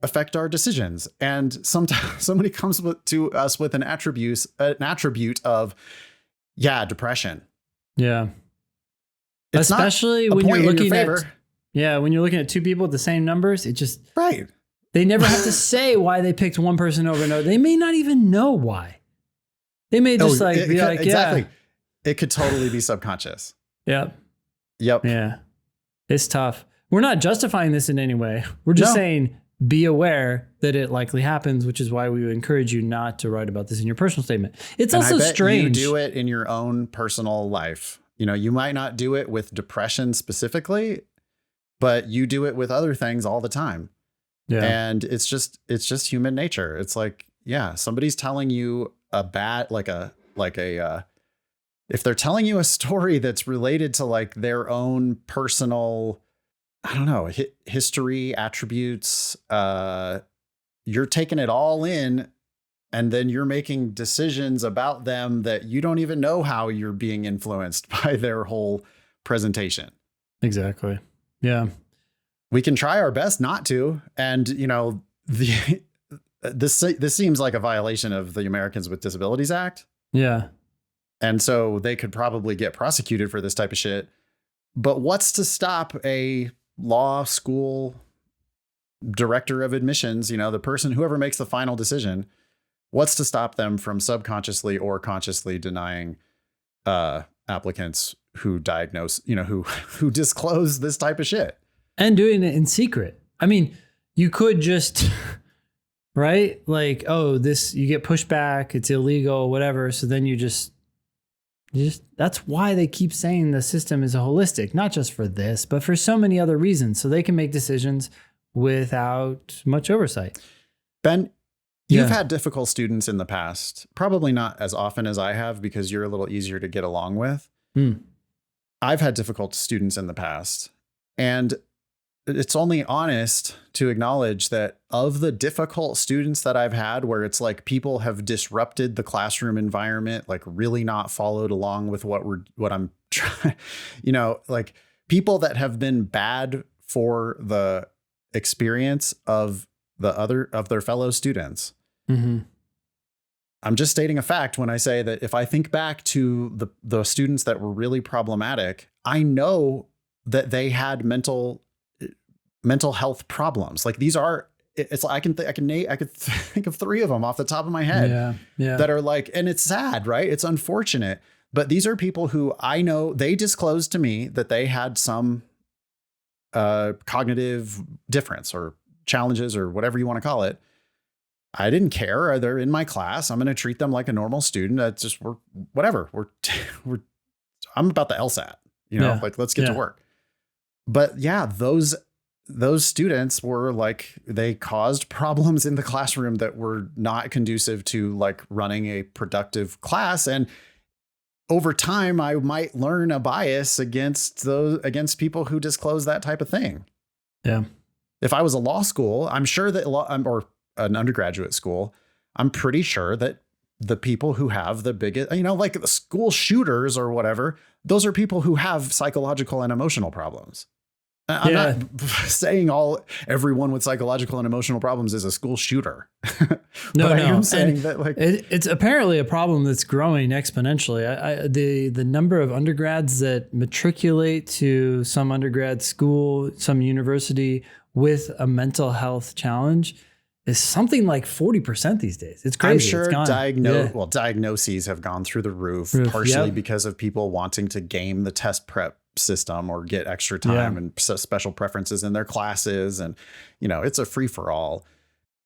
affect our decisions. And sometimes somebody comes to us with an attribute of, depression. Yeah. It's especially when you're looking at, when you're looking at two people with the same numbers, it just, right. They never have to say why they picked one person over another. They may not even know why. They may just exactly. It could totally be subconscious. Yep. Yeah. It's tough. We're not justifying this in any way. We're just saying, be aware that it likely happens, which is why we would encourage you not to write about this in your personal statement. It's also strange. You do it in your own personal life. You might not do it with depression specifically, but you do it with other things all the time. Yeah. And it's just human nature. It's like, somebody's telling you if they're telling you a story that's related to like their own personal, I don't know, history, attributes, you're taking it all in, and then you're making decisions about them that you don't even know how you're being influenced by their whole presentation. Exactly. Yeah. we can try our best not to. And, this seems like a violation of the Americans with Disabilities Act. Yeah. And so they could probably get prosecuted for this type of shit. But what's to stop a law school director of admissions, the person, whoever makes the final decision, what's to stop them from subconsciously or consciously denying applicants who diagnose, who disclose this type of shit? And doing it in secret. I mean, you could just, right? Like, oh, you get pushed back, it's illegal, whatever. So then you just, that's why they keep saying the system is a holistic, not just for this, but for so many other reasons. So they can make decisions without much oversight. Ben, you've had difficult students in the past, probably not as often as I have because you're a little easier to get along with. I've had difficult students in the past, and it's only honest to acknowledge that of the difficult students that I've had, where it's like people have disrupted the classroom environment, like really not followed along with what I'm trying, like people that have been bad for the experience of their fellow students. Mm-hmm. I'm just stating a fact when I say that if I think back to the students that were really problematic, I know that they had mental health problems. Like these are, it's like I could think of 3 of them off the top of my head that are like, and it's sad, right? It's unfortunate, but these are people who I know they disclosed to me that they had some cognitive difference or challenges or whatever you want to call it. I didn't care. They're in my class. I'm going to treat them like a normal student. That's just, I'm about the LSAT, like let's get to work. But yeah, those students were like, they caused problems in the classroom that were not conducive to like running a productive class. And over time, I might learn a bias against people who disclose that type of thing. Yeah. If I was a law school, I'm sure that or an undergraduate school, I'm pretty sure that the people who have the biggest, like the school shooters or whatever, those are people who have psychological and emotional problems. I'm not saying everyone with psychological and emotional problems is a school shooter. No. I am saying that like it's apparently a problem that's growing exponentially. The number of undergrads that matriculate to some undergrad school, some university with a mental health challenge is something like 40% these days. It's crazy. I'm sure diagnoses have gone through the roof partially because of people wanting to game the test prep system or get extra time and special preferences in their classes. And, it's a free for all.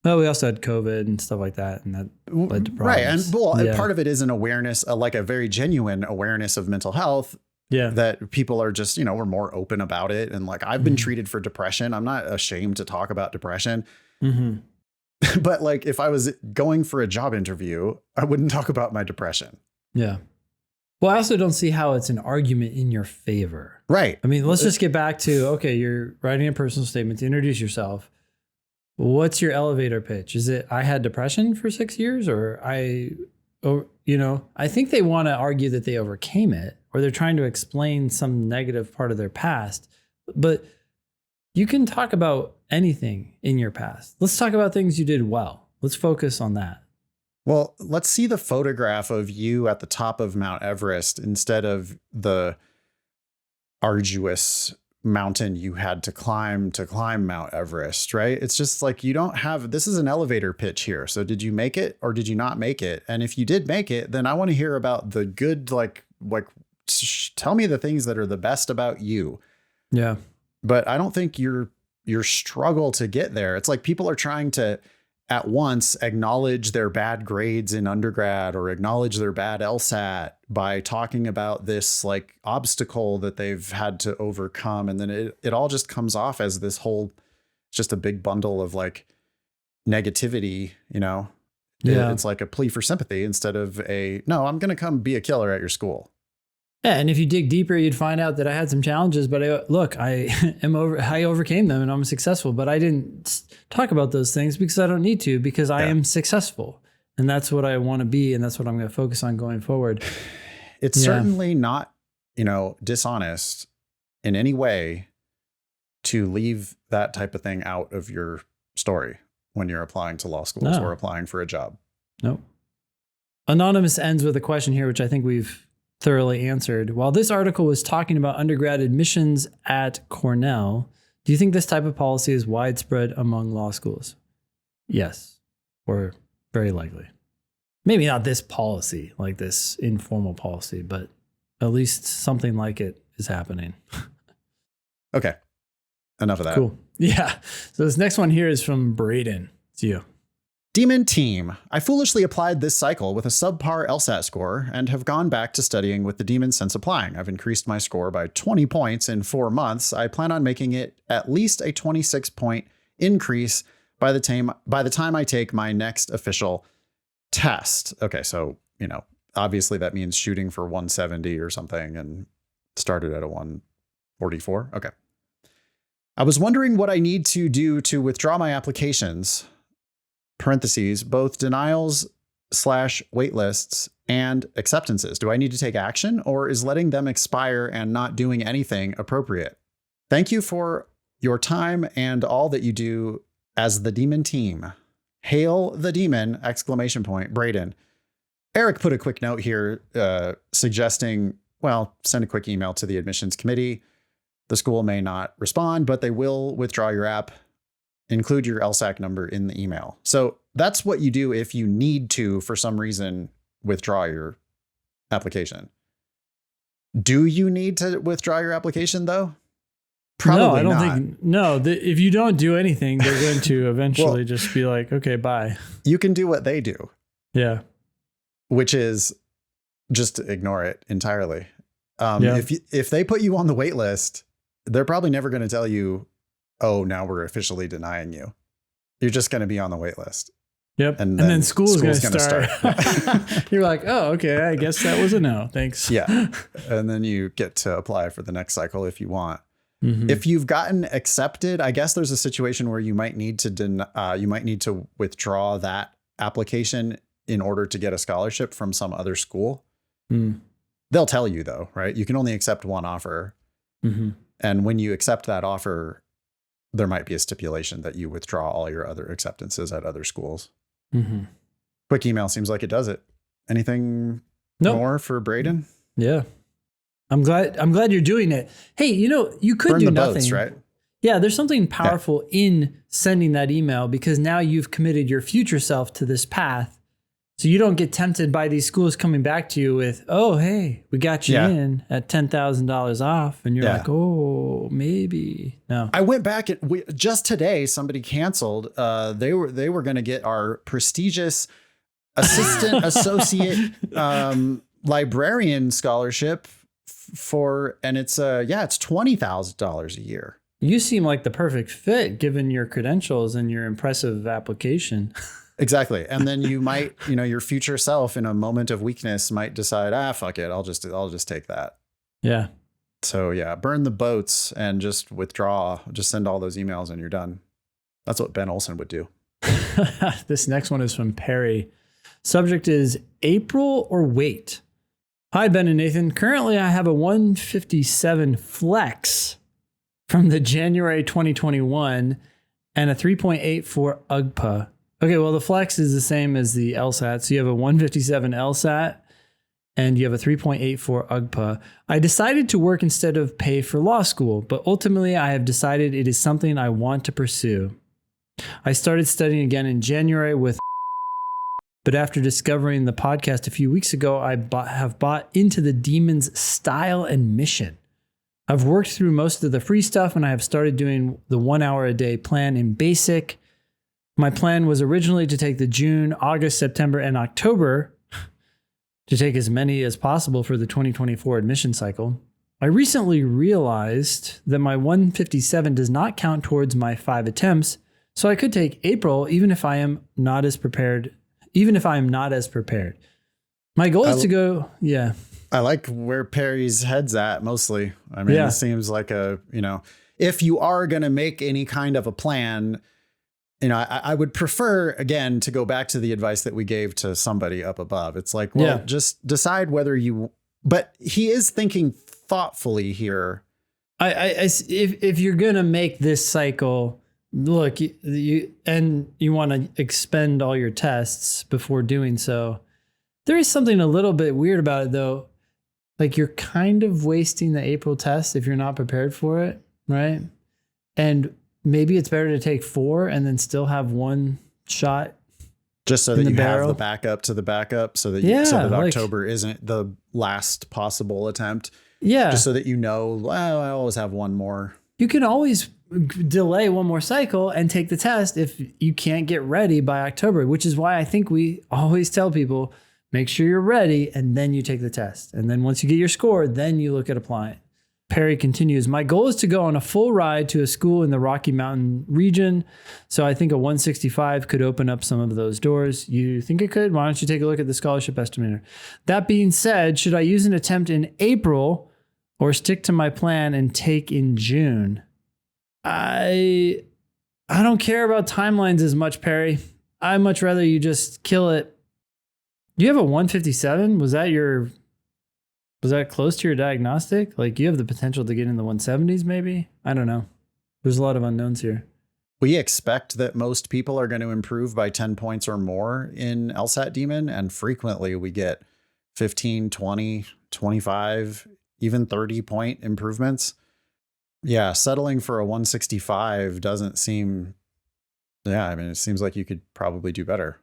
Well, we also had COVID and stuff like that. And that led to problems. Right. And part of it is an awareness, like a very genuine awareness of mental health. Yeah. That people are just, we're more open about it. And like, I've been treated for depression. I'm not ashamed to talk about depression. Mm-hmm. But like, if I was going for a job interview, I wouldn't talk about my depression. Yeah. Well, I also don't see how it's an argument in your favor. Right. I mean, let's just get back to, okay, you're writing a personal statement to introduce yourself. What's your elevator pitch? Is it, I had depression for 6 years, or I think they want to argue that they overcame it, or they're trying to explain some negative part of their past. But you can talk about anything in your past. Let's talk about things you did well. Let's focus on that. Well, let's see the photograph of you at the top of Mount Everest instead of the arduous mountain you had to climb Mount Everest, right? It's just like, this is an elevator pitch here. So did you make it or did you not make it? And if you did make it, then I want to hear about the good, tell me the things that are the best about you. Yeah. But I don't think your struggle to get there. It's like people are trying to at once acknowledge their bad grades in undergrad or acknowledge their bad LSAT by talking about this like obstacle that they've had to overcome. And then it all just comes off as this whole, just a big bundle of like negativity, Yeah. It's like a plea for sympathy instead of no, I'm going to come be a killer at your school. Yeah, and if you dig deeper, you'd find out that I had some challenges, but I overcame them and I'm successful. But I didn't talk about those things because I don't need to, because I am successful, and that's what I want to be, and that's what I'm going to focus on going forward. It's certainly not, dishonest in any way to leave that type of thing out of your story when you're applying to law schools or applying for a job. Nope. Anonymous ends with a question here, which I think we've thoroughly answered. While this article was talking about undergrad admissions at Cornell, do you think this type of policy is widespread among law schools? Yes, or very likely. Maybe not this policy, like this informal policy, but at least something like it is happening. Okay. Enough of that. Cool. Yeah. So this next one here is from Braden. It's you. Demon team. I foolishly applied this cycle with a subpar LSAT score and have gone back to studying with the Demon since applying. I've increased my score by 20 points in 4 months. I plan on making it at least a 26-point increase by the time I take my next official test. Okay, so, obviously that means shooting for 170 or something and started at a 144. Okay. I was wondering what I need to do to withdraw my applications, parentheses, both denials / waitlists and acceptances. Do I need to take action, or is letting them expire and not doing anything appropriate? Thank you for your time and all that you do as the Demon team. Hail the Demon! ! Braden. Eric put a quick note here suggesting, send a quick email to the admissions committee. The school may not respond, but they will withdraw your app. Include your LSAC number in the email. So that's what you do if you need to, for some reason, withdraw your application. Do you need to withdraw your application, though? Probably no, I don't not. think. No, if you don't do anything, they're going to eventually just be like, okay, bye. You can do what they do. Yeah. Which is just ignore it entirely. Yeah. If they put you on the wait list, they're probably never going to tell you, oh, now we're officially denying you. You're just going to be on the wait list. Yep. And then school's going to start. Yeah. You're like, oh, okay, I guess that was a no. Thanks. Yeah. And then you get to apply for the next cycle if you want. Mm-hmm. If you've gotten accepted, I guess there's a situation where you might need to withdraw that application in order to get a scholarship from some other school. Mm. They'll tell you though, right? You can only accept one offer. Mm-hmm. And when you accept that offer, there might be a stipulation that you withdraw all your other acceptances at other schools. Mm-hmm. Quick email seems like it does it. Anything more for Braden? Yeah. I'm glad you're doing it. Hey, you could Burn do the nothing. boats, right? Yeah, there's something powerful in sending that email, because now you've committed your future self to this path. So you don't get tempted by these schools coming back to you with, oh, hey, we got you in at $10,000 off. And you're like, oh, maybe. No. I went back just today, somebody canceled. They were going to get our prestigious assistant associate librarian scholarship and it's $20,000 a year. You seem like the perfect fit given your credentials and your impressive application. Exactly. And then you might, your future self in a moment of weakness might decide, fuck it. I'll just take that. Yeah. So burn the boats and just withdraw, just send all those emails and you're done. That's what Ben Olson would do. This next one is from Perry. Subject is April or wait. Hi, Ben and Nathan. Currently I have a 157 flex from the January 2021 and a 3.8 for UGPA. Okay, well, the flex is the same as the LSAT. So you have a 157 LSAT and you have a 3.84 UGPA. I decided to work instead of pay for law school, but ultimately I have decided it is something I want to pursue. I started studying again in January but after discovering the podcast a few weeks ago, I have bought into the Demon's style and mission. I've worked through most of the free stuff and I have started doing the 1 hour a day plan in basic. My plan was originally to take the June, August, September, and October to take as many as possible for the 2024 admission cycle. I recently realized that my 157 does not count towards my 5 attempts, so I could take April even if I am not as prepared. My goal is to go, I like where Perry's head's at mostly. I mean, it seems like if you are going to make any kind of a plan, I would prefer, again, to go back to the advice that we gave to somebody up above. It's like, just decide whether but he is thinking thoughtfully here If you're gonna make this cycle, look, you want to expend all your tests before doing so. There is something a little bit weird about it though. Like you're kind of wasting the April test if you're not prepared for it, right? And maybe it's better to take 4 and then still have one shot. Just so that you have the backup to the backup, so that October isn't the last possible attempt. Yeah. Just so that well, I always have one more. You can always delay one more cycle and take the test if you can't get ready by October, which is why I think we always tell people, make sure you're ready and then you take the test. And then once you get your score, then you look at applying. Perry continues, my goal is to go on a full ride to a school in the Rocky Mountain region. So I think a 165 could open up some of those doors. You think it could? Why don't you take a look at the scholarship estimator? That being said, should I use an attempt in April or stick to my plan and take in June? I don't care about timelines as much, Perry. I'd much rather you just kill it. Do you have a 157? Was that close to your diagnostic? Like you have the potential to get in the 170s maybe? I don't know. There's a lot of unknowns here. We expect that most people are going to improve by 10 points or more in LSAT Demon. And frequently we get 15, 20, 25, even 30 point improvements. Yeah. Settling for a 165 doesn't seem, it seems like you could probably do better.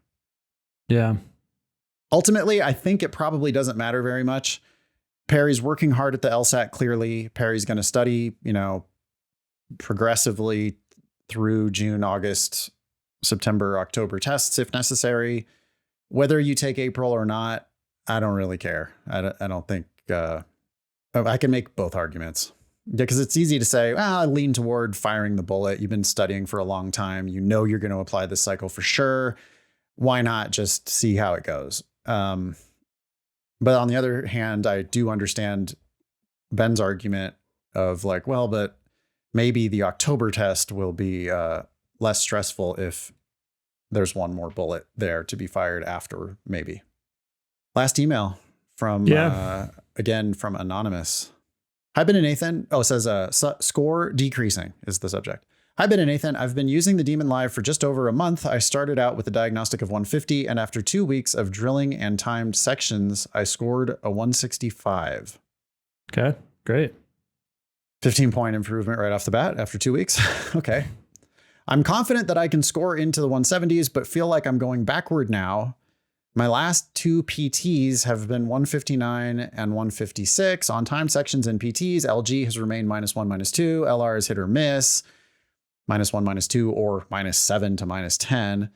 Yeah. Ultimately, I think it probably doesn't matter very much. Perry's working hard at the LSAT, clearly. Perry's going to study, progressively through June, August, September, October tests if necessary. Whether you take April or not, I don't really care. I don't think I can make both arguments. Yeah, because it's easy to say, I lean toward firing the bullet. You've been studying for a long time. You know you're going to apply this cycle for sure. Why not just see how it goes? But on the other hand, I do understand Ben's argument of like, well, but maybe the October test will be less stressful if there's one more bullet there to be fired after, maybe. Last email from, again, from Anonymous. Hi, Ben and Nathan. Oh, it says score decreasing is the subject. Hi, Ben and Nathan. I've been using the Demon Live for just over a month. I started out with a diagnostic of 150, and after 2 weeks of drilling and timed sections, I scored a 165. Okay, great. 15-point improvement right off the bat after 2 weeks. Okay. I'm confident that I can score into the 170s, but feel like I'm going backward now. My last 2 PTs have been 159 and 156. On time sections and PTs, LG has remained -1, -2. LR is hit or miss. -1, -2, or -7 to -10.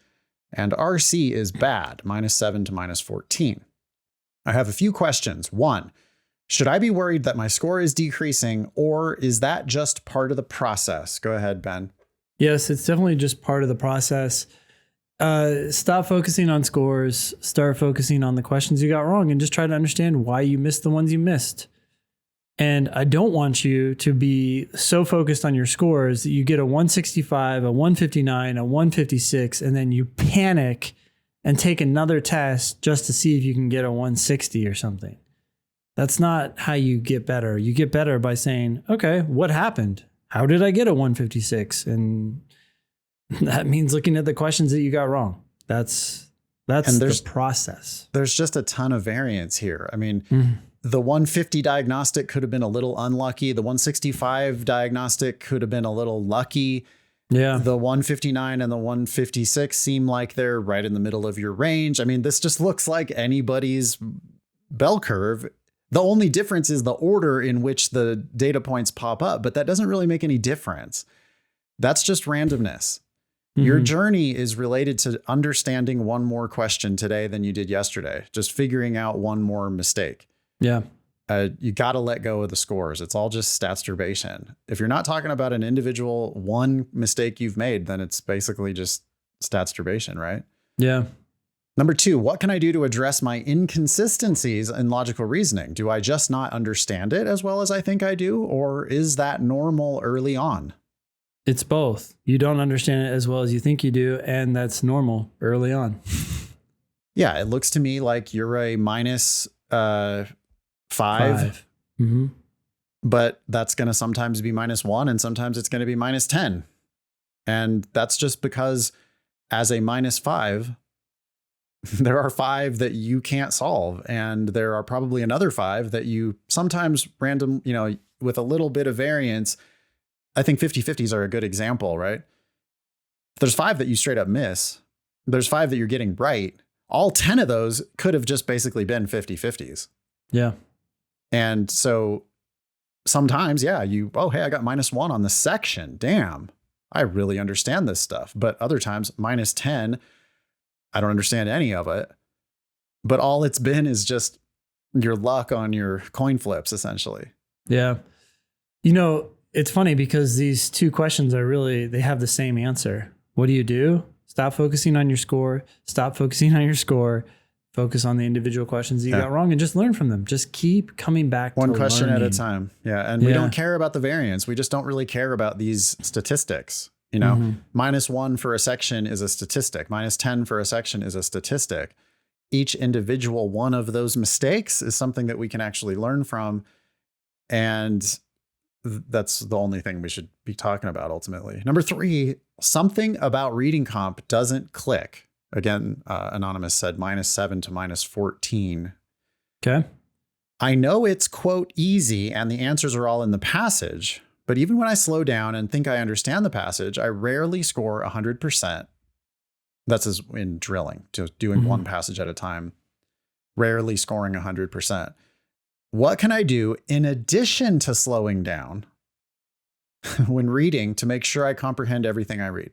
And RC is bad, -7 to -14. I have a few questions. 1, should I be worried that my score is decreasing, or is that just part of the process? Go ahead, Ben. Yes, it's definitely just part of the process. Stop focusing on scores, start focusing on the questions you got wrong, and just try to understand why you missed the ones you missed. And I don't want you to be so focused on your scores that you get a 165, a 159, a 156, and then you panic and take another test just to see if you can get a 160 or something. That's not how you get better. You get better by saying, okay, what happened? How did I get a 156? And that means looking at the questions that you got wrong. That's the process. There's just a ton of variance here. I mean, the 150 diagnostic could have been a little unlucky. The 165 diagnostic could have been a little lucky. Yeah. The 159 and the 156 seem like they're right in the middle of your range. I mean, this just looks like anybody's bell curve. The only difference is the order in which the data points pop up, but that doesn't really make any difference. That's just randomness. Your journey is related to understanding one more question today than you did yesterday, just figuring out one more mistake. Yeah. You got to let go of the scores. It's all just statsturbation. If you're not talking about an individual one mistake you've made, then it's basically just statsturbation, right? Yeah. Number 2, what can I do to address my inconsistencies in logical reasoning? Do I just not understand it as well as I think I do? Or is that normal early on? It's both. You don't understand it as well as you think you do, and that's normal early on. Yeah, it looks to me like you're a -5. Mm-hmm. but that's going to sometimes be -1 and sometimes it's going to be -10. And that's just because as a -5, there are 5 that you can't solve. And there are probably another 5 that you sometimes random, with a little bit of variance. I think 50/50s are a good example, right? If there's 5 that you straight up miss, there's 5 that you're getting right. All 10 of those could have just basically been 50/50s. Yeah. And so sometimes, hey, I got -1 on the section. Damn, I really understand this stuff. But other times, -10, I don't understand any of it. But all it's been is just your luck on your coin flips, essentially. Yeah. It's funny because these two questions they have the same answer. What do you do? Stop focusing on your score. Stop focusing on your score. Focus on the individual questions that you got wrong and just learn from them. Just keep coming back to one question learning. at a time. Yeah. And we don't care about the variance. We just don't really care about these statistics. -1 for a section is a statistic. -10 for a section is a statistic. Each individual one of those mistakes is something that we can actually learn from. And that's the only thing we should be talking about ultimately. Number 3, something about reading comp doesn't click. Again, Anonymous said -7 to -14. Okay. I know it's, quote, easy and the answers are all in the passage, but even when I slow down and think I understand the passage, I rarely score 100%. That's as in drilling, just doing one passage at a time, rarely scoring 100%. What can I do in addition to slowing down when reading to make sure I comprehend everything I read?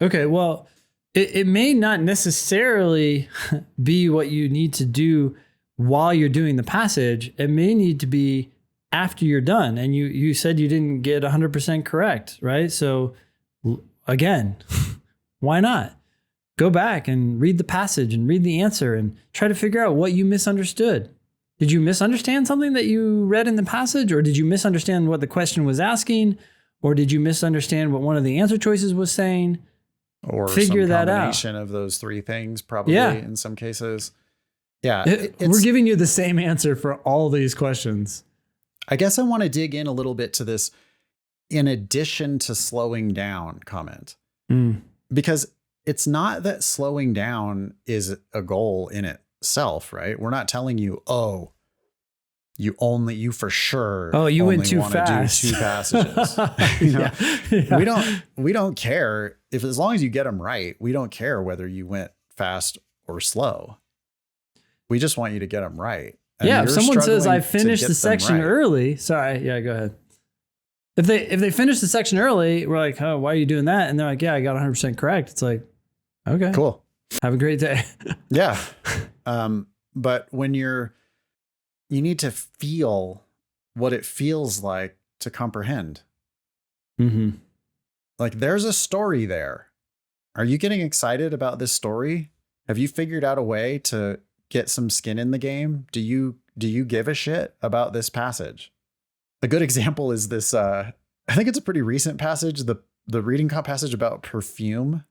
Okay, well, it may not necessarily be what you need to do while you're doing the passage. It may need to be after you're done. And you said you didn't get 100% correct, right? So again, why not? Go back and read the passage and read the answer and try to figure out what you misunderstood. Did you misunderstand something that you read in the passage? Or did you misunderstand what the question was asking? Or did you misunderstand what one of the answer choices was saying? Or figure some that out. combination of those 3 things, probably in some cases. Yeah. We're giving you the same answer for all these questions. I guess I want to dig in a little bit to this in addition to slowing down comment, because it's not that slowing down is a goal in itself, right? We're not telling you, you for sure. Oh, you only went too fast. Do 2 passages. We don't care as long as you get them right. We don't care whether you went fast or slow. We just want you to get them right. And if someone says I finished the section early, sorry, go ahead. If they finish the section early, we're like, oh, why are you doing that? And they're like, yeah, I got 100% correct. It's like, okay, cool. Have a great day. Yeah. But when you need to feel what it feels like to comprehend. Like there's a story there. Are you getting excited about this story? Have you figured out a way to get some skin in the game? Do you give a shit about this passage? A good example is this, I think it's a pretty recent passage, the reading comp passage about perfume.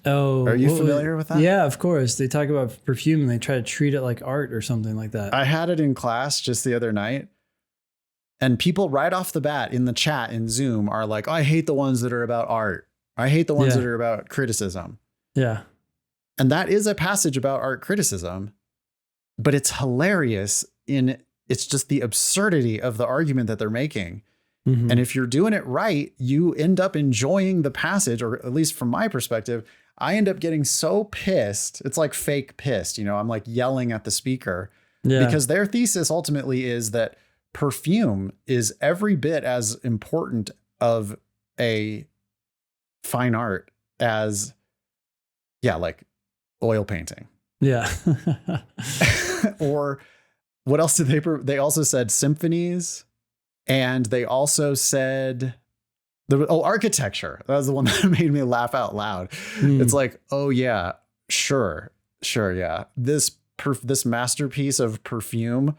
Oh, are you familiar with that? Yeah, of course. They talk about perfume and they try to treat it like art or something like that. I had it in class just the other night, and people right off the bat in the chat in Zoom are like, I hate the ones that are about art. I hate the ones that are about criticism. Yeah. And that is a passage about art criticism, but it's hilarious it's just the absurdity of the argument that they're making. And if you're doing it right, you end up enjoying the passage, or at least from my perspective, I end up getting so pissed. It's like fake pissed. I'm like yelling at the speaker because their thesis ultimately is that perfume is every bit as important of a fine art as, like oil painting. Yeah. Or what else did they also said symphonies. And they also said architecture. That was the one that made me laugh out loud. It's like, oh yeah, sure. Yeah. This masterpiece of perfume,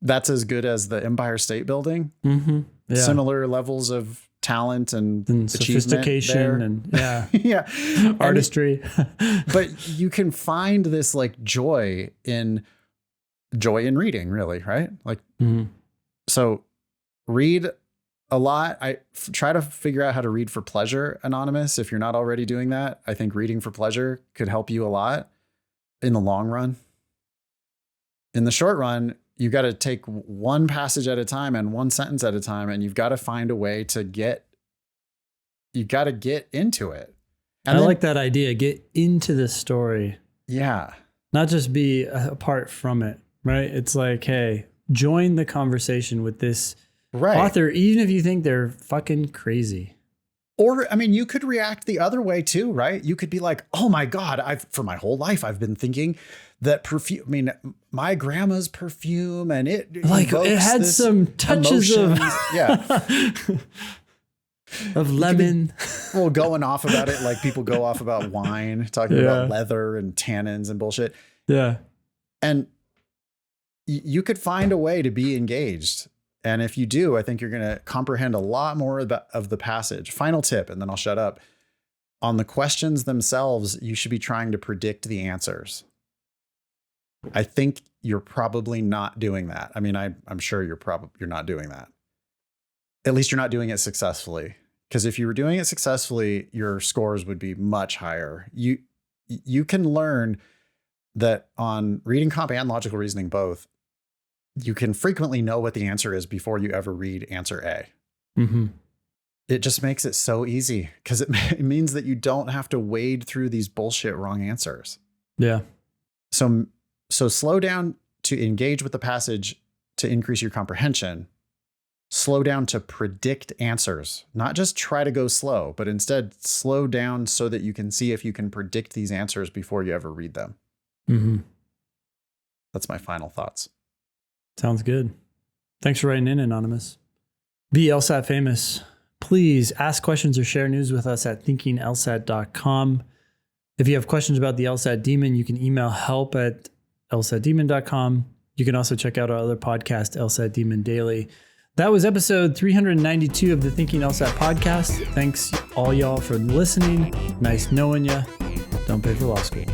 that's as good as the Empire State Building. Yeah. Similar levels of talent and sophistication and artistry. But you can find this like joy in reading, really, right? Like, so read a lot. Try to figure out how to read for pleasure, Anonymous. If you're not already doing that, I think reading for pleasure could help you a lot in the long run. In the short run, you got to take one passage at a time and one sentence at a time, and you've got to find a way to get into it. And I like that idea. Get into the story. Yeah. Not just be apart from it, right? It's like, hey, join the conversation with this author, even if you think they're fucking crazy. Or, I mean, you could react the other way too, right? You could be like, oh my God, for my whole life, I've been thinking that perfume, I mean, my grandma's perfume and it had some touches emotions. of lemon. Well, going off about it, like people go off about wine, talking about leather and tannins and bullshit. Yeah. And you could find a way to be engaged. And if you do, I think you're going to comprehend a lot more of the passage. Final tip, and then I'll shut up. On the questions themselves, you should be trying to predict the answers. I think you're probably not doing that. I mean, I'm sure you're not doing that. At least you're not doing it successfully. Because if you were doing it successfully, your scores would be much higher. You can learn that on reading comp and logical reasoning both, you can frequently know what the answer is before you ever read answer A. Mm-hmm. It just makes it so easy because it means that you don't have to wade through these bullshit wrong answers. Yeah. So slow down to engage with the passage to increase your comprehension. Slow down to predict answers, not just try to go slow, but instead slow down so that you can see if you can predict these answers before you ever read them. Mm-hmm. That's my final thoughts. Sounds good. Thanks for writing in, Anonymous. Be LSAT famous. Please ask questions or share news with us at thinkinglsat.com. If you have questions about the LSAT Demon, you can email help@lsatdemon.com. You can also check out our other podcast, LSAT Demon Daily. That was episode 392 of the Thinking LSAT podcast. Thanks all y'all for listening. Nice knowing you. Don't pay for law school.